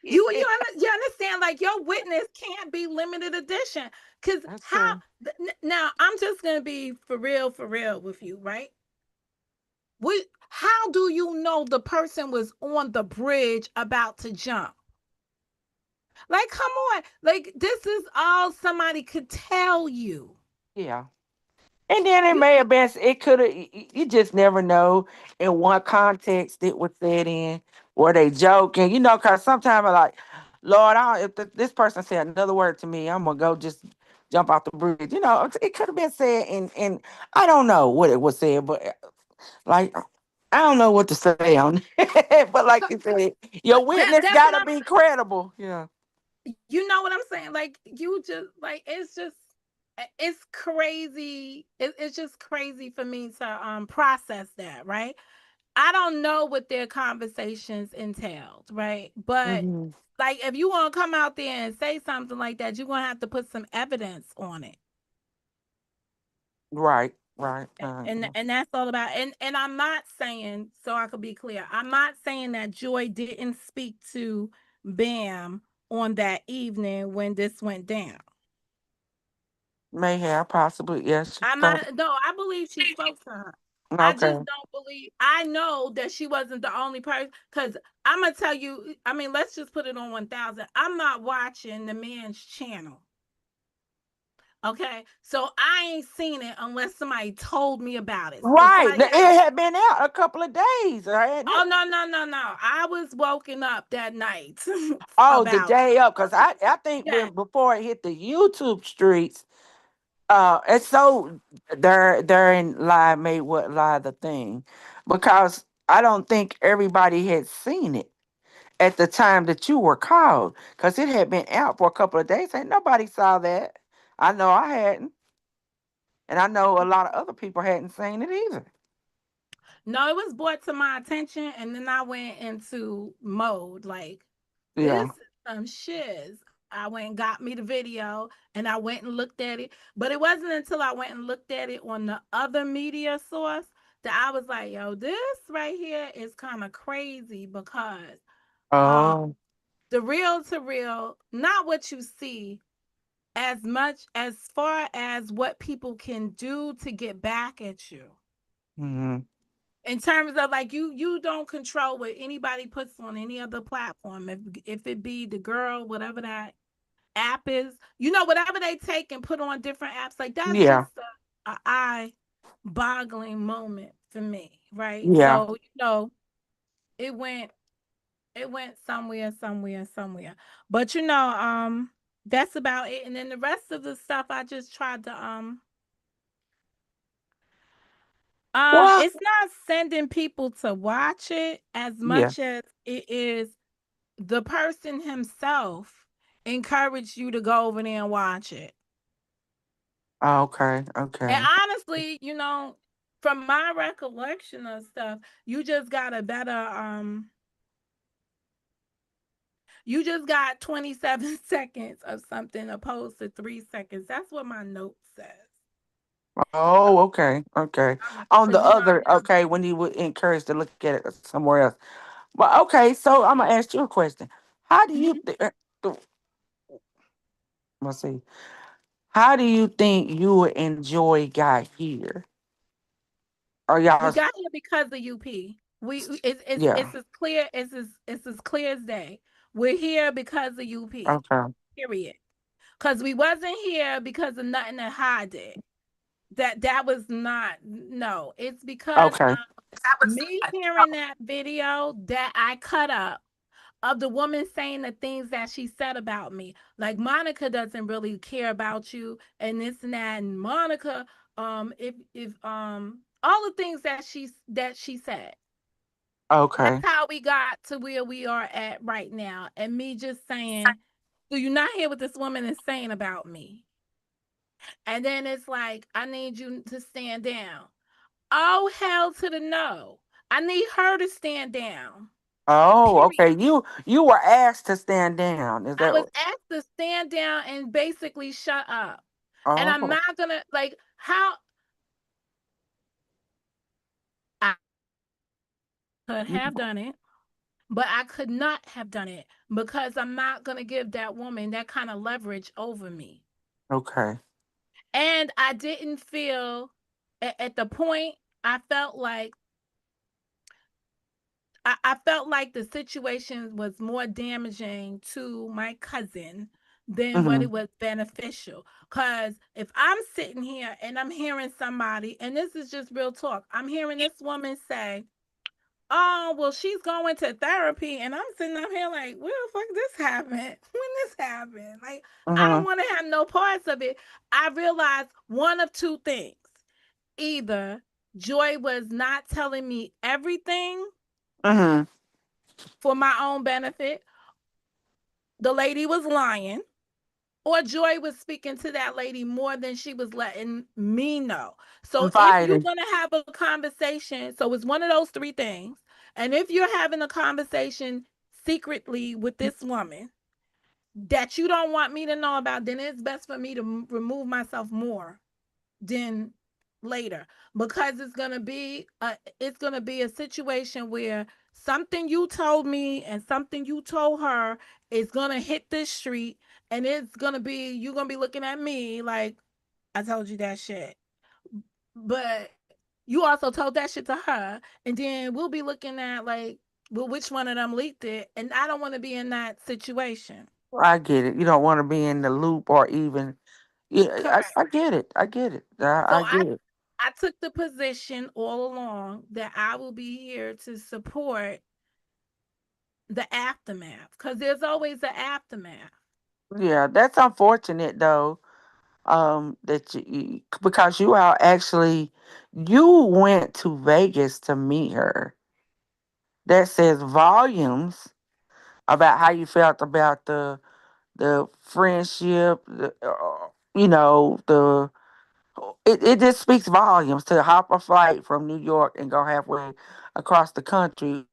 You understand? Like your witness can't be limited edition. Cause That's how true. now I'm just gonna be for real with you, right? How do you know the person was on the bridge about to jump? Like, come on. Like, this is all somebody could tell you. Yeah. And then it You may have been, it could have, you just never know in what context it was said in. Were they joking? Because sometimes I'm like, Lord, if this person said another word to me, I'm going to go just jump off the bridge. It could have been said in, I don't know what it was said, but like, I don't know what to say on it. But like you said, your witness that's got what to be credible. Yeah. you know what I'm saying? Like, you just like it's crazy. It's just crazy for me to process that, right? I don't know what their conversations entailed, right? But hmm like if you want to come out there and say something like that, you're gonna have to put some evidence on it. Right. Right. And that's all about, and I'm not saying, so I could be clear, I'm not saying that Joy didn't speak to Bam on that evening when this went down. May have possibly. Yes. I'm not, no, I believe she spoke to her. I just Okay. don't believe, I know that she wasn't the only person, because I'm gonna tell you, I mean, let's just put it on 1,000. I'm not watching the man's channel. Okay, so I ain't seen it unless somebody told me about it. So Right. somebody It had to. had been out a couple of days, right? Oh no, no, no, no! I was woken up that night Oh, the about day up, because I think yeah. before it hit the YouTube streets, it's so they're in live made what live the thing, because I don't think everybody had seen it at the time that you were called, because it had been out for a couple of days. Ain't nobody saw that. I know I hadn't, and I know a lot of other people hadn't seen it either. No, it was brought to my attention, and then I went into mode like this Yeah. is some shiz. I went and got me the video, and I went and looked at it. But it wasn't until I went and looked at it on the other media source that I was like, "Yo, this right here is kind of crazy," because um, Oh. the real to real, not what you see, as much as far as what people can do to get back at you, hmm in terms of like you don't control what anybody puts on any other platform, if it be the girl, whatever that app is, whatever they take and put on different apps, like that's Yeah. just a eye boggling moment for me, right? Yeah. So it went somewhere, but that's about it. And then the rest of the stuff I just tried to Well. it's not sending people to watch it as Yeah. much as it is the person himself encouraged you to go over there and watch it. Okay. And Okay. honestly, from my recollection of stuff, you just got a better you just got 27 seconds of something opposed to 3 seconds. That's what my note says. Oh, okay, okay. On So the you other, already okay, when you would encourage to look at it somewhere else. Well, okay, so I'm gonna ask you a question. How do you Mhm. let's see? How do you think you would enjoy got here? Or We y'all? got here because of UP. Yeah. It's as clear it's as clear as day. We're here because of UP. Okay. Period. Because we wasn't here because of nothing that High did. That was not no. It's because Okay. me hearing that video that I cut up of the woman saying the things that she said about me. Like Monica doesn't really care about you and this and that. And Monica, if all the things that she said. That's Okay. how we got to where we are at right now. And me just saying, do you not hear what this woman is saying about me? And then it's like, I need you to stand down. Oh, hell to the no. I need her to stand down. Oh, Period. okay. You were asked to stand down. Is I that was what? asked to stand down and basically shut up. And I'm Oh, not gonna like how I could you have done it, but I could not have done it because I'm not gonna give that woman that kind of leverage over me. okay? And I didn't feel at the point I felt like I felt like the situation was more damaging to my cousin than what Mm-hmm. it was beneficial. Because if I'm sitting here and I'm hearing somebody, and this is just real talk, I'm hearing this woman say, "Oh, well, she's going to therapy," and I'm sitting up here like, "Where the fuck this happened? When this happened?" Like, I don't Mm-hmm. want to have no parts of it. I realized one of two things: either Joy was not telling me everything Mm-hmm. for my own benefit, the lady was lying, or Joy was speaking to that lady more than she was letting me know. So if you're Invited. going to have a conversation, so it's one of those three things. And if you're having a conversation secretly with this woman that you don't want me to know about, then it's best for me to remove myself more than later, because it's going to be a situation where something you told me and something you told her is going to hit this street, and it's going to be you're going to be looking at me like I told you that shit, but you also told that shit to her, and then we'll be looking at like, well, which one of them leaked it, and I don't want to be in that situation. I get it. You don't want to be in the loop or even. Yeah, Correct. I get it. I get it. I So get it. I took the position all along that I will be here to support the aftermath, because there's always an aftermath. Yeah, that's unfortunate though. That because you are actually you went to Vegas to meet her. That says volumes about how you felt about the friendship. It just speaks volumes to hop a flight from New York and go halfway across the country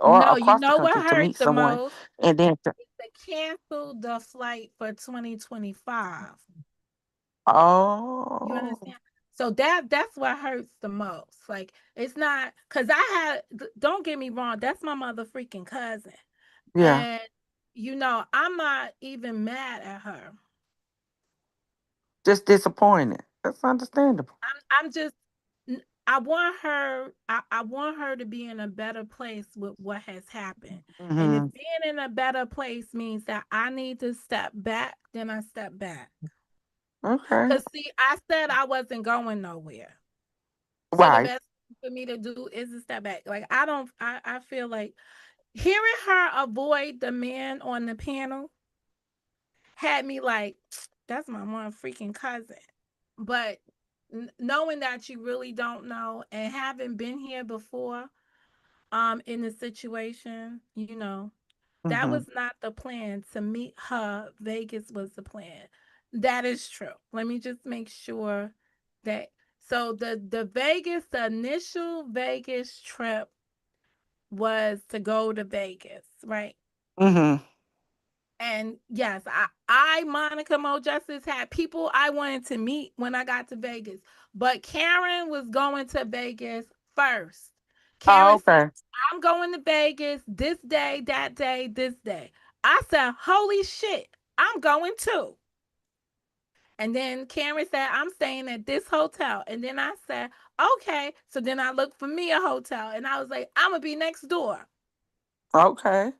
or No, across you the know country what to hurt meet the someone, most? and then They canceled the flight for 2025. You oh understand? So that's what hurts the most. Like, it's not because don't get me wrong, that's my mother freaking cousin. yeah, And I'm not even mad at her. just disappointed. That's understandable. I'm just I want her to be in a better place with what has happened. And if Hmm. being in a better place means that I need to step back, then I step back. Okay, Cuz see, I said I wasn't going nowhere. So the right. best thing for me to do is to step back. Like I feel like hearing her avoid the man on the panel had me like, that's my one freaking cousin. But knowing that you really don't know and having been here before, in the situation, that Hmm. was not the plan. To meet her, Vegas was the plan. That is true. Let me just make sure that so the initial Vegas trip was to go to Vegas, right? Hmm. And yes, I Monica Mo Justice had people I wanted to meet when I got to Vegas. But Karen was going to Vegas first. Oh, Karen said, okay. I'm going to Vegas this day, that day, this day. I said, holy shit, I'm going too. And then Karen said, I'm staying at this hotel. And then I said, okay. So then I looked for me a hotel and I was like, I'm going to be next door. Okay.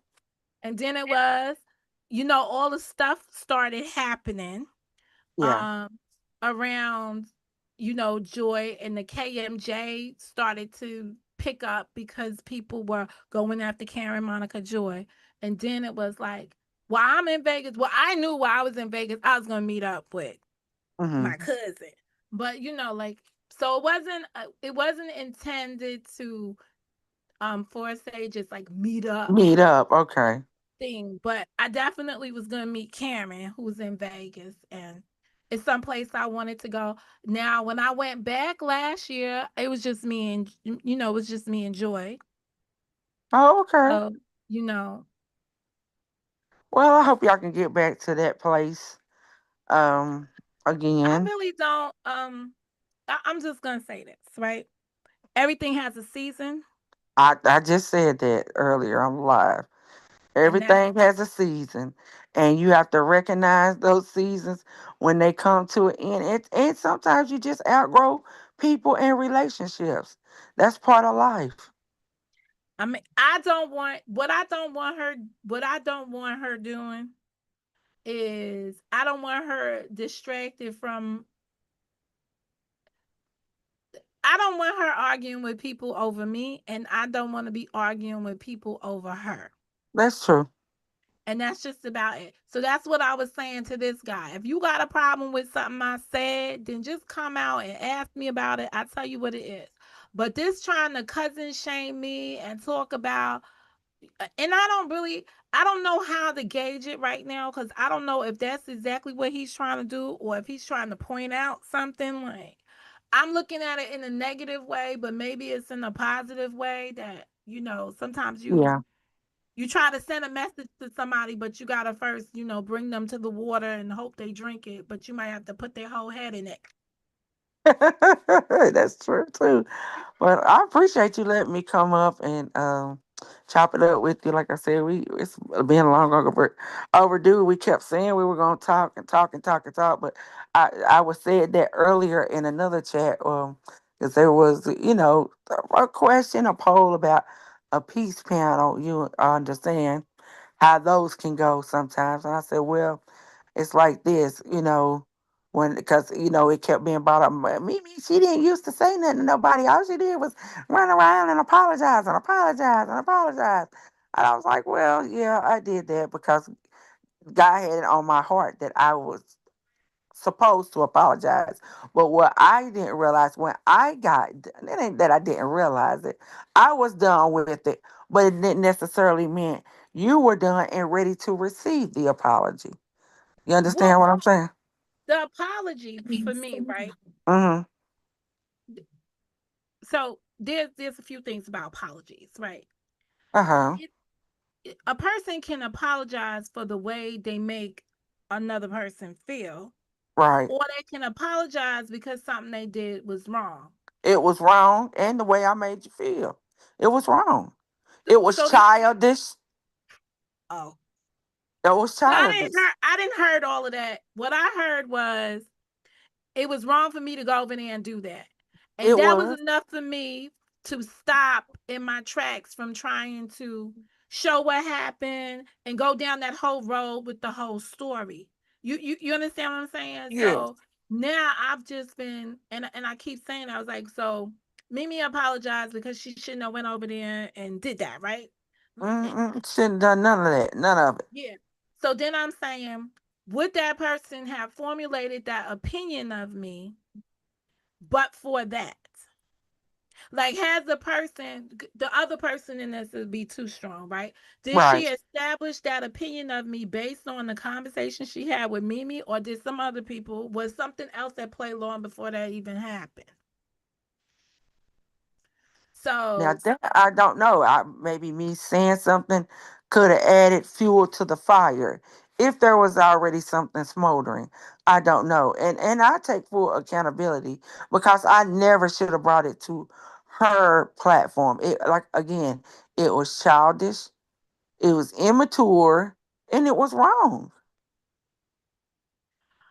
And then it was, all the stuff started happening Yeah. um around, Joy, and the KMJ started to pick up because people were going after Karen Monica Joy. And then it was like, well, I'm in Vegas. Well, I knew while I was in Vegas, I was going to meet up with my Mm-hmm. cousin. But like, so it wasn't intended to for say just like meet up Meet up. Okay. thing, but I definitely was gonna meet Karen, who's in Vegas, and it's someplace I wanted to go. Now, when I went back last year, it was just me and it was just me and Joy. Oh, okay. So, you know, Well, I hope y'all can get back to that place I again. really don't. I'm just gonna say this, right? Everything has a season, I just said that earlier on live. and that's Everything has a season, and you have to recognize those seasons when they come to an end. And sometimes you just outgrow people and relationships. That's part of life. I mean, I don't want what I don't want her. What I don't want her doing is I don't want her distracted from I don't want her arguing with people over me, and I don't want to be arguing with people over her. That's true. And that's just about it. So that's what I was saying to this guy. If you got a problem with something I said, then just come out and ask me about it. I tell you what it is. But this trying to cousin shame me and talk about, and I don't know how to gauge it right now because I don't know if that's exactly what he's trying to do or if he's trying to point out something like I'm looking at it in a negative way, but maybe it's in a positive way that, sometimes Yeah. you try to send a message to somebody, but you gotta first, bring them to the water and hope they drink it, but you might have to put their whole head in it. That's true too. But I appreciate you letting me come up and chop it up with you. Like I said, it's been long overdue. We kept saying we were gonna talk and talk and talk and talk, but I was said that earlier in another chat because there was a question, a poll about a peace panel. You understand how those can go sometimes, and I said, well, it's like this, when because it kept being brought up. Mimi, she didn't used to say nothing to nobody. All she did was run around and apologize and apologize and apologize. And I was like, well, yeah, I did that because God had it on my heart that I was supposed to apologize. But what I didn't realize when I it ain't that I didn't realize it. I was done with it, but it didn't necessarily mean you were done and ready to receive the apology. You understand Well, what I'm saying? the apology for me, right? Mm-hmm. So there's a few things about apologies, right? Uh-huh. It, a person can apologize for the way they make another person feel, Right. or they can apologize because something they did was wrong. It was wrong, and the way I made you feel. It was wrong. It was So childish. oh, It was well, childish. I didn't heard all of that. What I heard was it was wrong for me to go over there and do that. And It that was was. enough for me to stop in my tracks from trying to show what happened and go down that whole road with the whole story. You understand what I'm saying? Yes. So now I've just been and I keep saying I was like, so Mimi apologized because she shouldn't have went over there and did that, right? Mm-mm. Shouldn't have done none of that. None of it. Yeah. So then I'm saying, would that person have formulated that opinion of me but for that? Like, has the other person in this would be too strong, right? Did she Right. establish that opinion of me based on the conversation she had with Mimi, or did some other people, was something else that played long before that even happened? Now So, that I don't know. Maybe me saying something could have added fuel to the fire. if there was already something smoldering. I don't know. And I take full accountability because I never should have brought it to her platform. It, like, again, it was childish, it was immature, and it was wrong.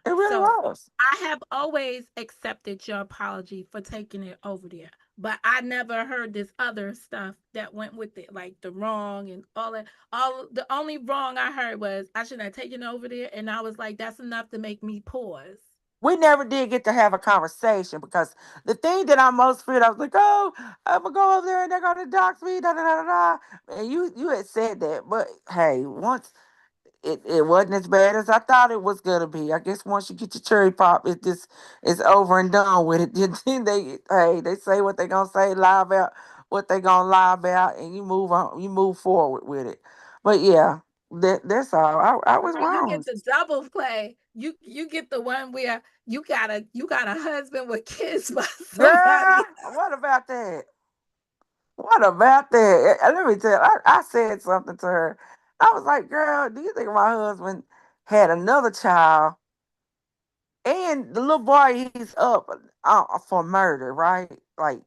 It really So was. I have always accepted your apology for taking it over there, but I never heard this other stuff that went with it, like the wrong and all that. All the only wrong I heard was I shouldn't have taken it over there, and I was like, that's enough to make me pause. We never did get to have a conversation because the thing that I most feared, I was like, oh, I'm gonna go over there and they're gonna dox me, da da da da da. And you had said that, but hey, once it wasn't as bad as I thought it was gonna be. I guess once you get your cherry pop, it just it's over and done with it. Then they say what they gonna say, lie about what they gonna lie about, and you move on, you move forward with it. But yeah, that's all. I was Girl, you wrong. get the double play. You get the one where you got a husband with kids by Girl, somebody. what about that? What about that? Let me tell you, I said something to her. I was like, girl, do you think my husband had another child and the little boy he's up for murder, right? Like,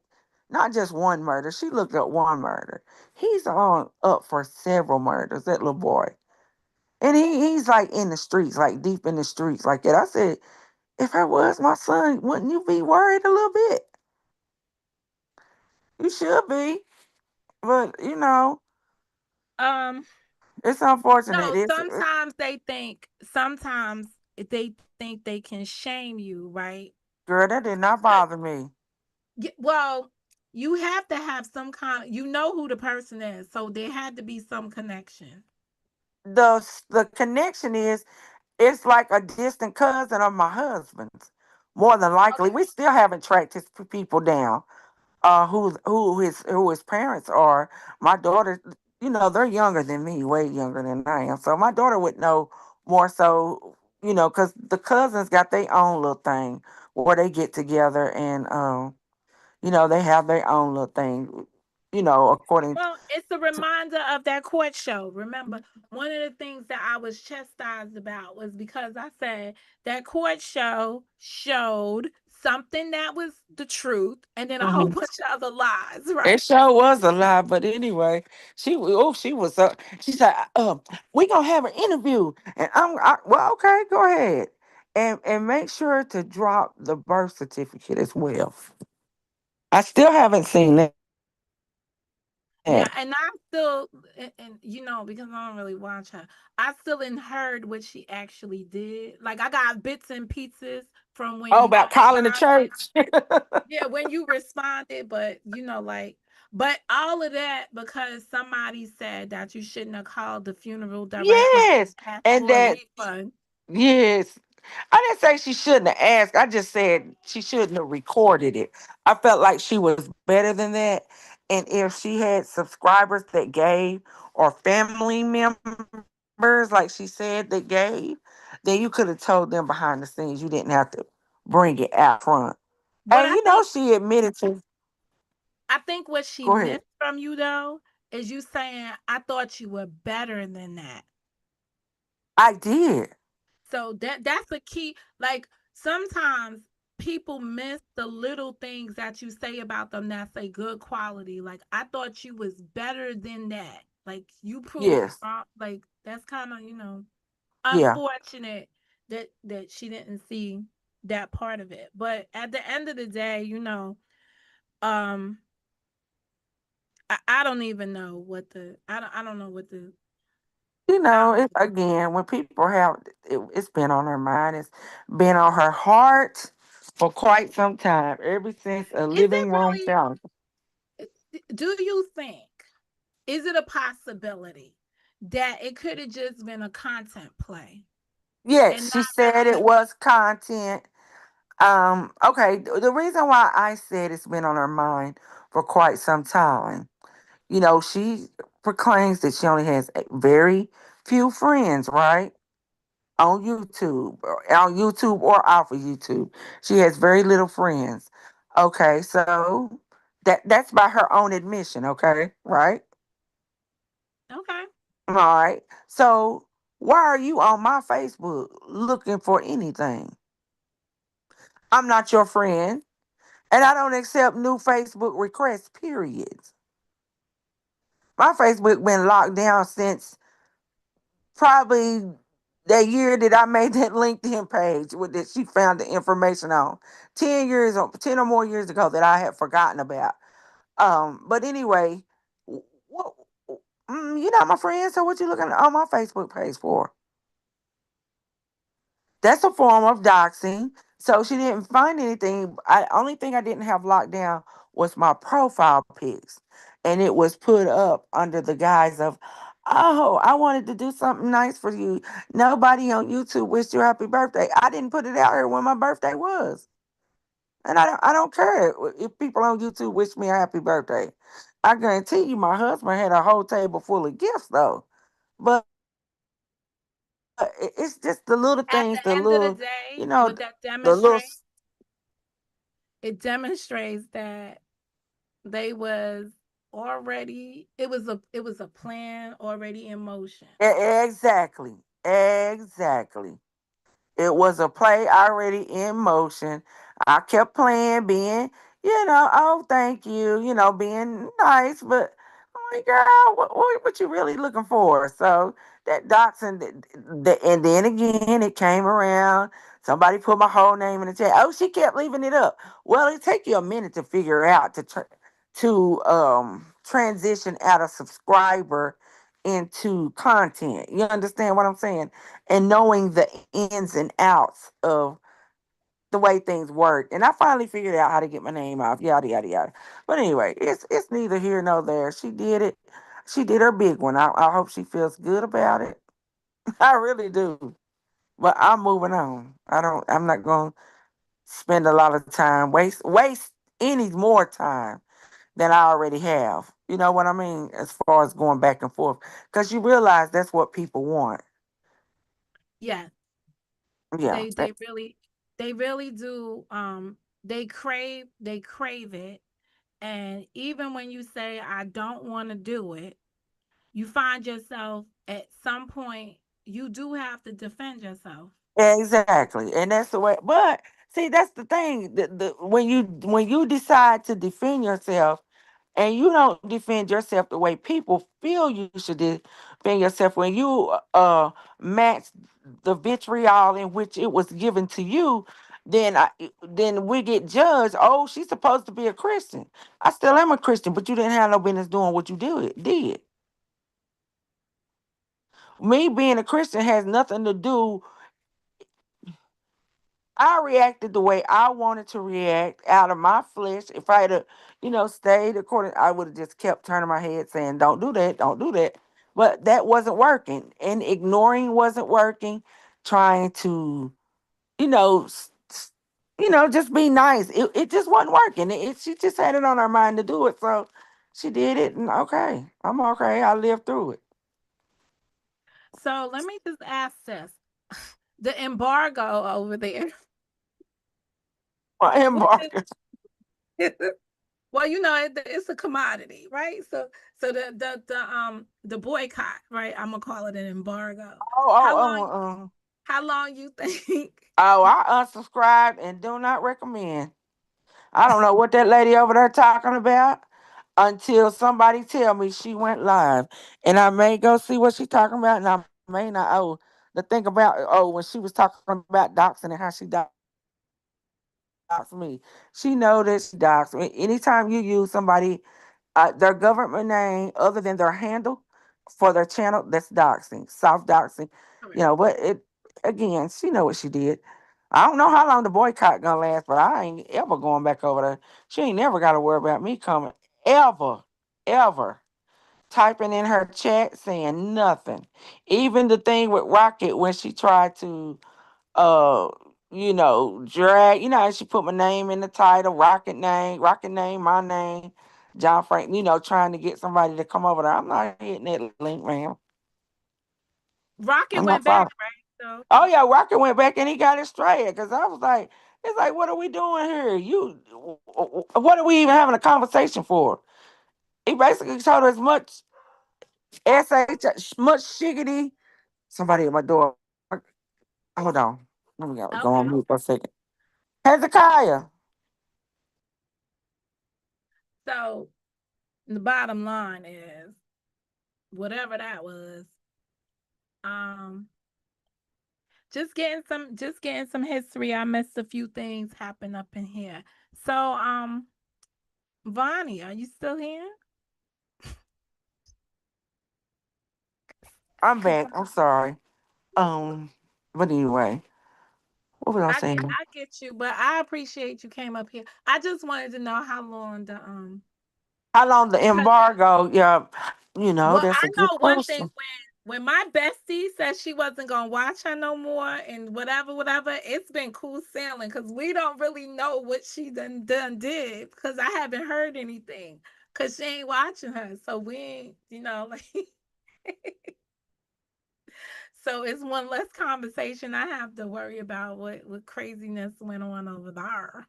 not just one murder. She looked at one murder. He's on up for several murders, that little boy. And he's like in the streets, like deep in the streets like that. I said, if I was my son, wouldn't you be worried a little bit? You should be. But, Um, it's unfortunate. no, It's sometimes they think they can shame you, right? girl, that did not Because bother me. well, you have to have some kind. You know who the person is, so there had to be some connection. The connection is it's like a distant cousin of my husband's. More than likely, Okay. we still haven't tracked his people down. Who his parents are. My daughter, they're younger than me, way younger than I am. So my daughter would know more so, because the cousins got their own little thing where they get together and they have their own little thing, according Well, it's a reminder of that court show. Remember, one of the things that I was chastised about was because I said that court show showed something that was the truth and then a whole to. bunch of other lies, It right? sure was a lie, but anyway, she was she said, we gonna have an interview, and well, okay, go ahead, and make sure to drop the birth certificate as well. I still haven't seen that. Yeah, and I still, and because I don't really watch her, I still ain't heard what she actually did. Like I got bits and pieces from when Oh, you about calling the responded. church. Yeah, when you responded, but but all of that because somebody said that you shouldn't have called the funeral directly Yes, and asked and for a that refund. yes, I didn't say she shouldn't have asked. I just said she shouldn't have recorded it. I felt like she was better than that. And if she had subscribers that gave or family members, like she said, that gave, then you could have told them behind the scenes. You didn't have to bring it out front. But And I think she admitted to. I think what she Go ahead. missed from you though is you saying I thought you were better than that. I did. So that's a key. Like sometimes people miss the little things that you say about them that's a good quality. Like I thought you was better than that. Like you proved Yes. wrong. Like that's kind of Yeah. unfortunate that she didn't see that part of it. But at the end of the day, um, I don't even know what the I don't know what the I don't It, again, when people have it's been on her mind, it's been on her heart for quite some time, ever since a is it living room really found. do you think is it a possibility that it could have just been a content play and Yes, she not said it really was content. Okay, the reason why I said it's been on her mind for quite some time, she proclaims that she only has very few friends, right? On YouTube or off of YouTube. She has very little friends. Okay, so that's by her own admission, okay? Right? okay? All right. So Why are you on my Facebook looking for anything? I'm not your friend, and I don't accept new Facebook requests, periods. My Facebook been locked down since probably that year that I made that LinkedIn page with that she found the information on. 10 years, 10 or more years ago that I had forgotten about. But anyway, what, you're not my friend, so what you looking on my Facebook page for? That's a form of doxing. So she didn't find anything. I only thing I didn't have locked down was my profile pics, and it was put up under the guise of, "Oh, I wanted to do something nice for you. Nobody on YouTube wished you happy birthday." I didn't put it out here when my birthday was, and I don't care if people on YouTube wish me a happy birthday. I guarantee you, my husband had a whole table full of gifts though. But it's just the little At things, the the end of the little, day, you know, what that the little. demonstrates, it demonstrates that they was already it was a plan already in motion. Exactly. Exactly. It was a play already in motion. I kept playing, being, oh, thank you, being nice, but I'm like, girl, what you really looking for? So that doxing, and then again, it came around. Somebody put my whole name in the chat. Oh, she kept leaving it up. Well, it take you a minute to figure out to transition out of subscriber into content. You understand what I'm saying? And knowing the ins and outs of the way things work. And I finally figured out how to get my name off, yada yada yada. But anyway, it's neither here nor there. She did it. She did her big one. I hope she feels good about it. I really do. But I'm moving on. I'm not gonna spend a lot of time, waste any more time than I already have. You know what I mean? As far as going back and forth. Because you realize that's what people want. Yes, Yeah. they really do. They crave it. And even when you say I don't want to do it, you find yourself at some point you do have to defend yourself. Exactly, and that's the way. But see, that's the thing. When you decide to defend yourself, and you don't defend yourself the way people feel you should defend yourself, when you match the vitriol in which it was given to you, then we get judged. Oh, she's supposed to be a Christian. I still am a Christian, but you didn't have no business doing what you did. Me being a Christian has nothing to do. I reacted the way I wanted to react out of my flesh. If I had, stayed according, I would have just kept turning my head saying, "Don't do that, don't do that." But that wasn't working, and ignoring wasn't working. Trying to, you know, just be nice. It just wasn't working. She just had it on her mind to do it, so she did it. And okay, I'm okay. I lived through it. So let me just ask this. The embargo over there. My What embargo. is well, it's a commodity, right? So the boycott, right? I'm gonna call it an embargo. Oh, How oh, long how long you think oh! I unsubscribed and do not recommend. I don't know what that lady over there talking about until somebody tell me she went live. And I may go see what she talking about, and I may not. Oh, the thing about, when she was talking about doxing and how she doxed me. She know that she doxed me. Anytime you use somebody, their government name other than their handle for their channel, that's doxing, soft doxing. correct. But again, she know what she did. I don't know how long the boycott gonna last, but I ain't ever going back over there. She ain't never got to worry about me coming ever, ever typing in her chat saying nothing. Even the thing with Rocket when she tried to uh drag, she put my name in the title, Rocket name, my name, John Frank, trying to get somebody to come over there. I'm not hitting that link, man. Rocket I'm not went back, following. right? So Oh yeah, Rocket went back and he got it straight because I was like, it's like, what are we doing here? What are we even having a conversation for? He basically told us much much shiggity Somebody at my door. Hold on. Let me go Okay. on mute for a second. Hezekiah. So the bottom line is whatever that was, um, just getting some history. I missed a few things happen up in here. So, Vonnie, are you still here? I'm 'Cause back. I'm sorry. But anyway, what was I saying? I get you, but I appreciate you came up here. I just wanted to know how long the How long the because embargo? Yeah, well, that's I a good know one thing question. when my bestie said she wasn't gonna watch her no more and whatever, it's been cool sailing because we don't really know what she done did because I haven't heard anything because she ain't watching her. So we ain't, like so it's one less conversation I have to worry about what craziness went on over there.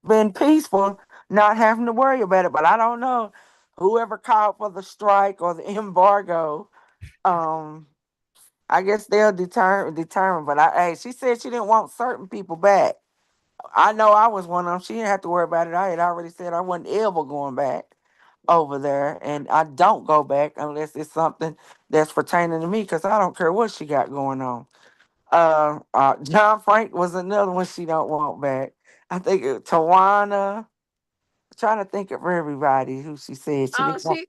Been peaceful, not having to worry about it. But I don't know whoever called for the strike or the embargo. Um, I guess they'll determine. But hey, she said she didn't want certain people back. I know I was one of them. She didn't have to worry about it. I had already said I wasn't ever going back over there, and I don't go back unless it's something that's pertaining to me, because I don't care what she got going on. John Frank was another one she don't want back. I think Tawana. Trying to think of everybody who she said she Oh, didn't want.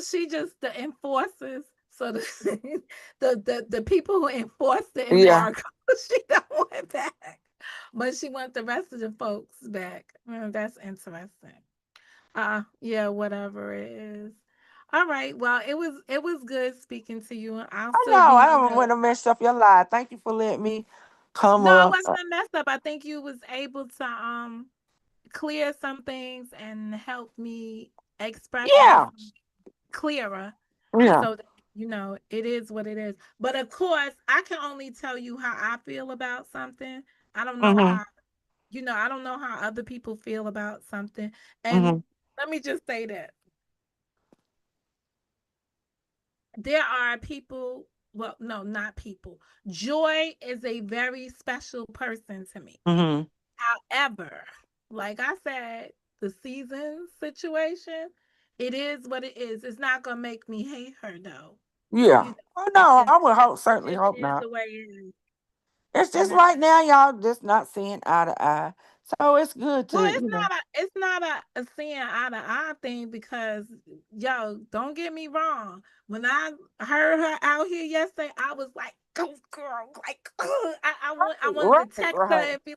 she just the enforcers. So the people who enforce the Yeah. embargo, she don't want back, but she wants the rest of the folks back. That's interesting. Yeah, whatever it is. All right. Well, it was good speaking to you. I'll I still know. be I your don't want help. to mess up your life. Thank you for letting me come No, it up. wasn't a mess up. I think you was able to clear some things and help me express Yeah. myself clearer Yeah. so that it is what it is. But of course I can only tell you how I feel about something. I don't know Mhm. how I don't know how other people feel about something. And Mhm. let me just say that there are people, well, no, not people. Joy is a very special person to me. Mhm. However, like I said, the season situation, it is what it is. It's not gonna make me hate her though. Yeah. You know, Oh it no, just I would it certainly just hope is not. the way it is. It's And just right now, y'all just not seeing eye to eye. So it's good well, to, it's not a seeing eye to eye thing because yo, don't get me wrong. When I heard her out here yesterday, I was like, "Go girl!" Like, I wanted to right, text her right. and be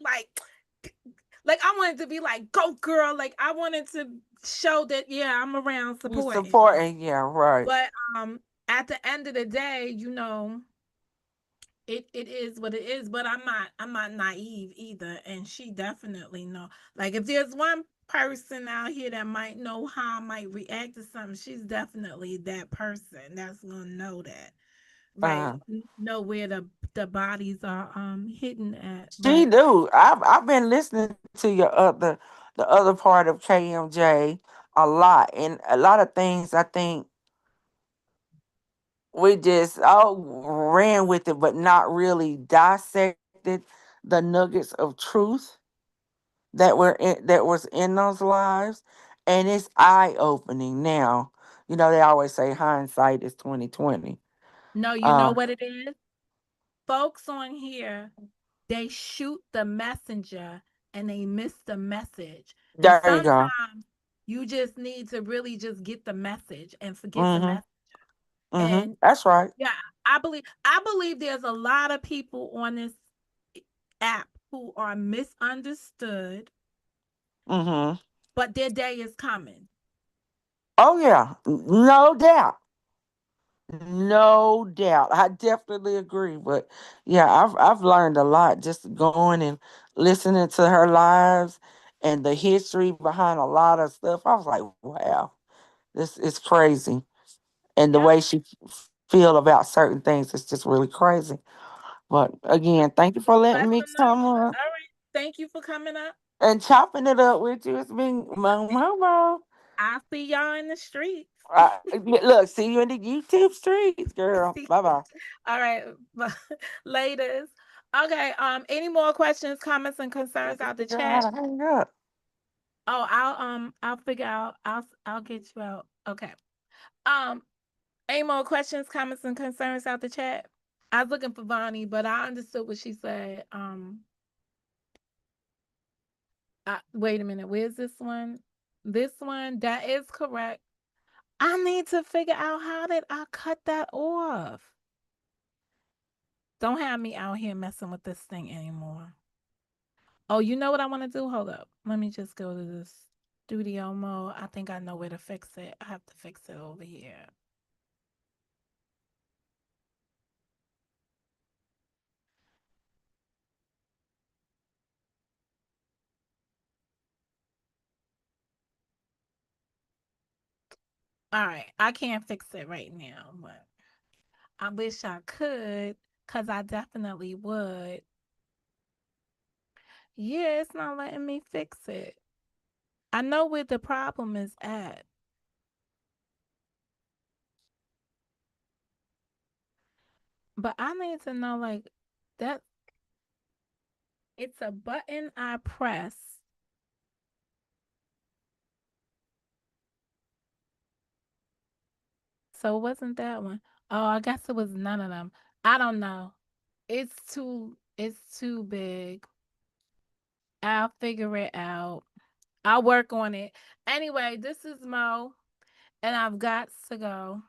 like I wanted to be like, "Go girl!" Like I wanted to show that yeah, I'm around You supporting. supporting, yeah, right. But at the end of the day, it is what it is, but I'm not naive either, and she definitely know. Like if there's one person out here that might know how I might react to something, she's definitely that person that's gonna know that. Right. Uh, Know where the bodies are hidden at. she But do. I've been listening to the other part of KMJ a lot, and a lot of things I think we just all ran with it, but not really dissected the nuggets of truth that was in those lives, and it's eye opening now. They always say hindsight is 2020. no, you know Uh, what it is? Folks on here, they shoot the messenger and they miss the message. And there you go. sometimes you just need to really just get the message and forget the Mhm. message. Mhm. And That's right. yeah, I believe there's a lot of people on this app who are misunderstood, Mhm. but their day is coming. Oh yeah, no doubt. No doubt. I definitely agree. But yeah, I've learned a lot just going and listening to her lives and the history behind a lot of stuff. I was like, wow, this is crazy. And the Yep. way she feel about certain things is just really crazy. But Yep. again, thank you for letting me Lesson learned. come on All right. Thank you for coming up. and chopping it up with you. It's been mo. I'll see y'all in the streets. Look, see you in the YouTube streets, girl. See? Bye bye. All right, ladies. Okay. Any more questions, comments, and concerns out the Figure out chat? how to hang up. Oh, I'll figure out. I'll get you out. Okay. Um, any more questions, comments, and concerns out the chat? I was looking for Vonnie, but I understood what she said. Wait a minute. Where's this one? This one, that is correct. I need to figure out how did I cut that off. Don't have me out here messing with this thing anymore. Oh, you know what I want to do? Hold up. Let me just go to this studio mode. I think I know where to fix it. I have to fix it over here. All right. I can't fix it right now, but I wish I could, because I definitely would. Yeah, it's not letting me fix it. I know where the problem is at. But I need to know, like, that it's a button I press. So it wasn't that one. Oh, I guess it was none of them. I don't know. It's too big. I'll figure it out. I'll work on it. Anyway, this is Mo, and I've got to go.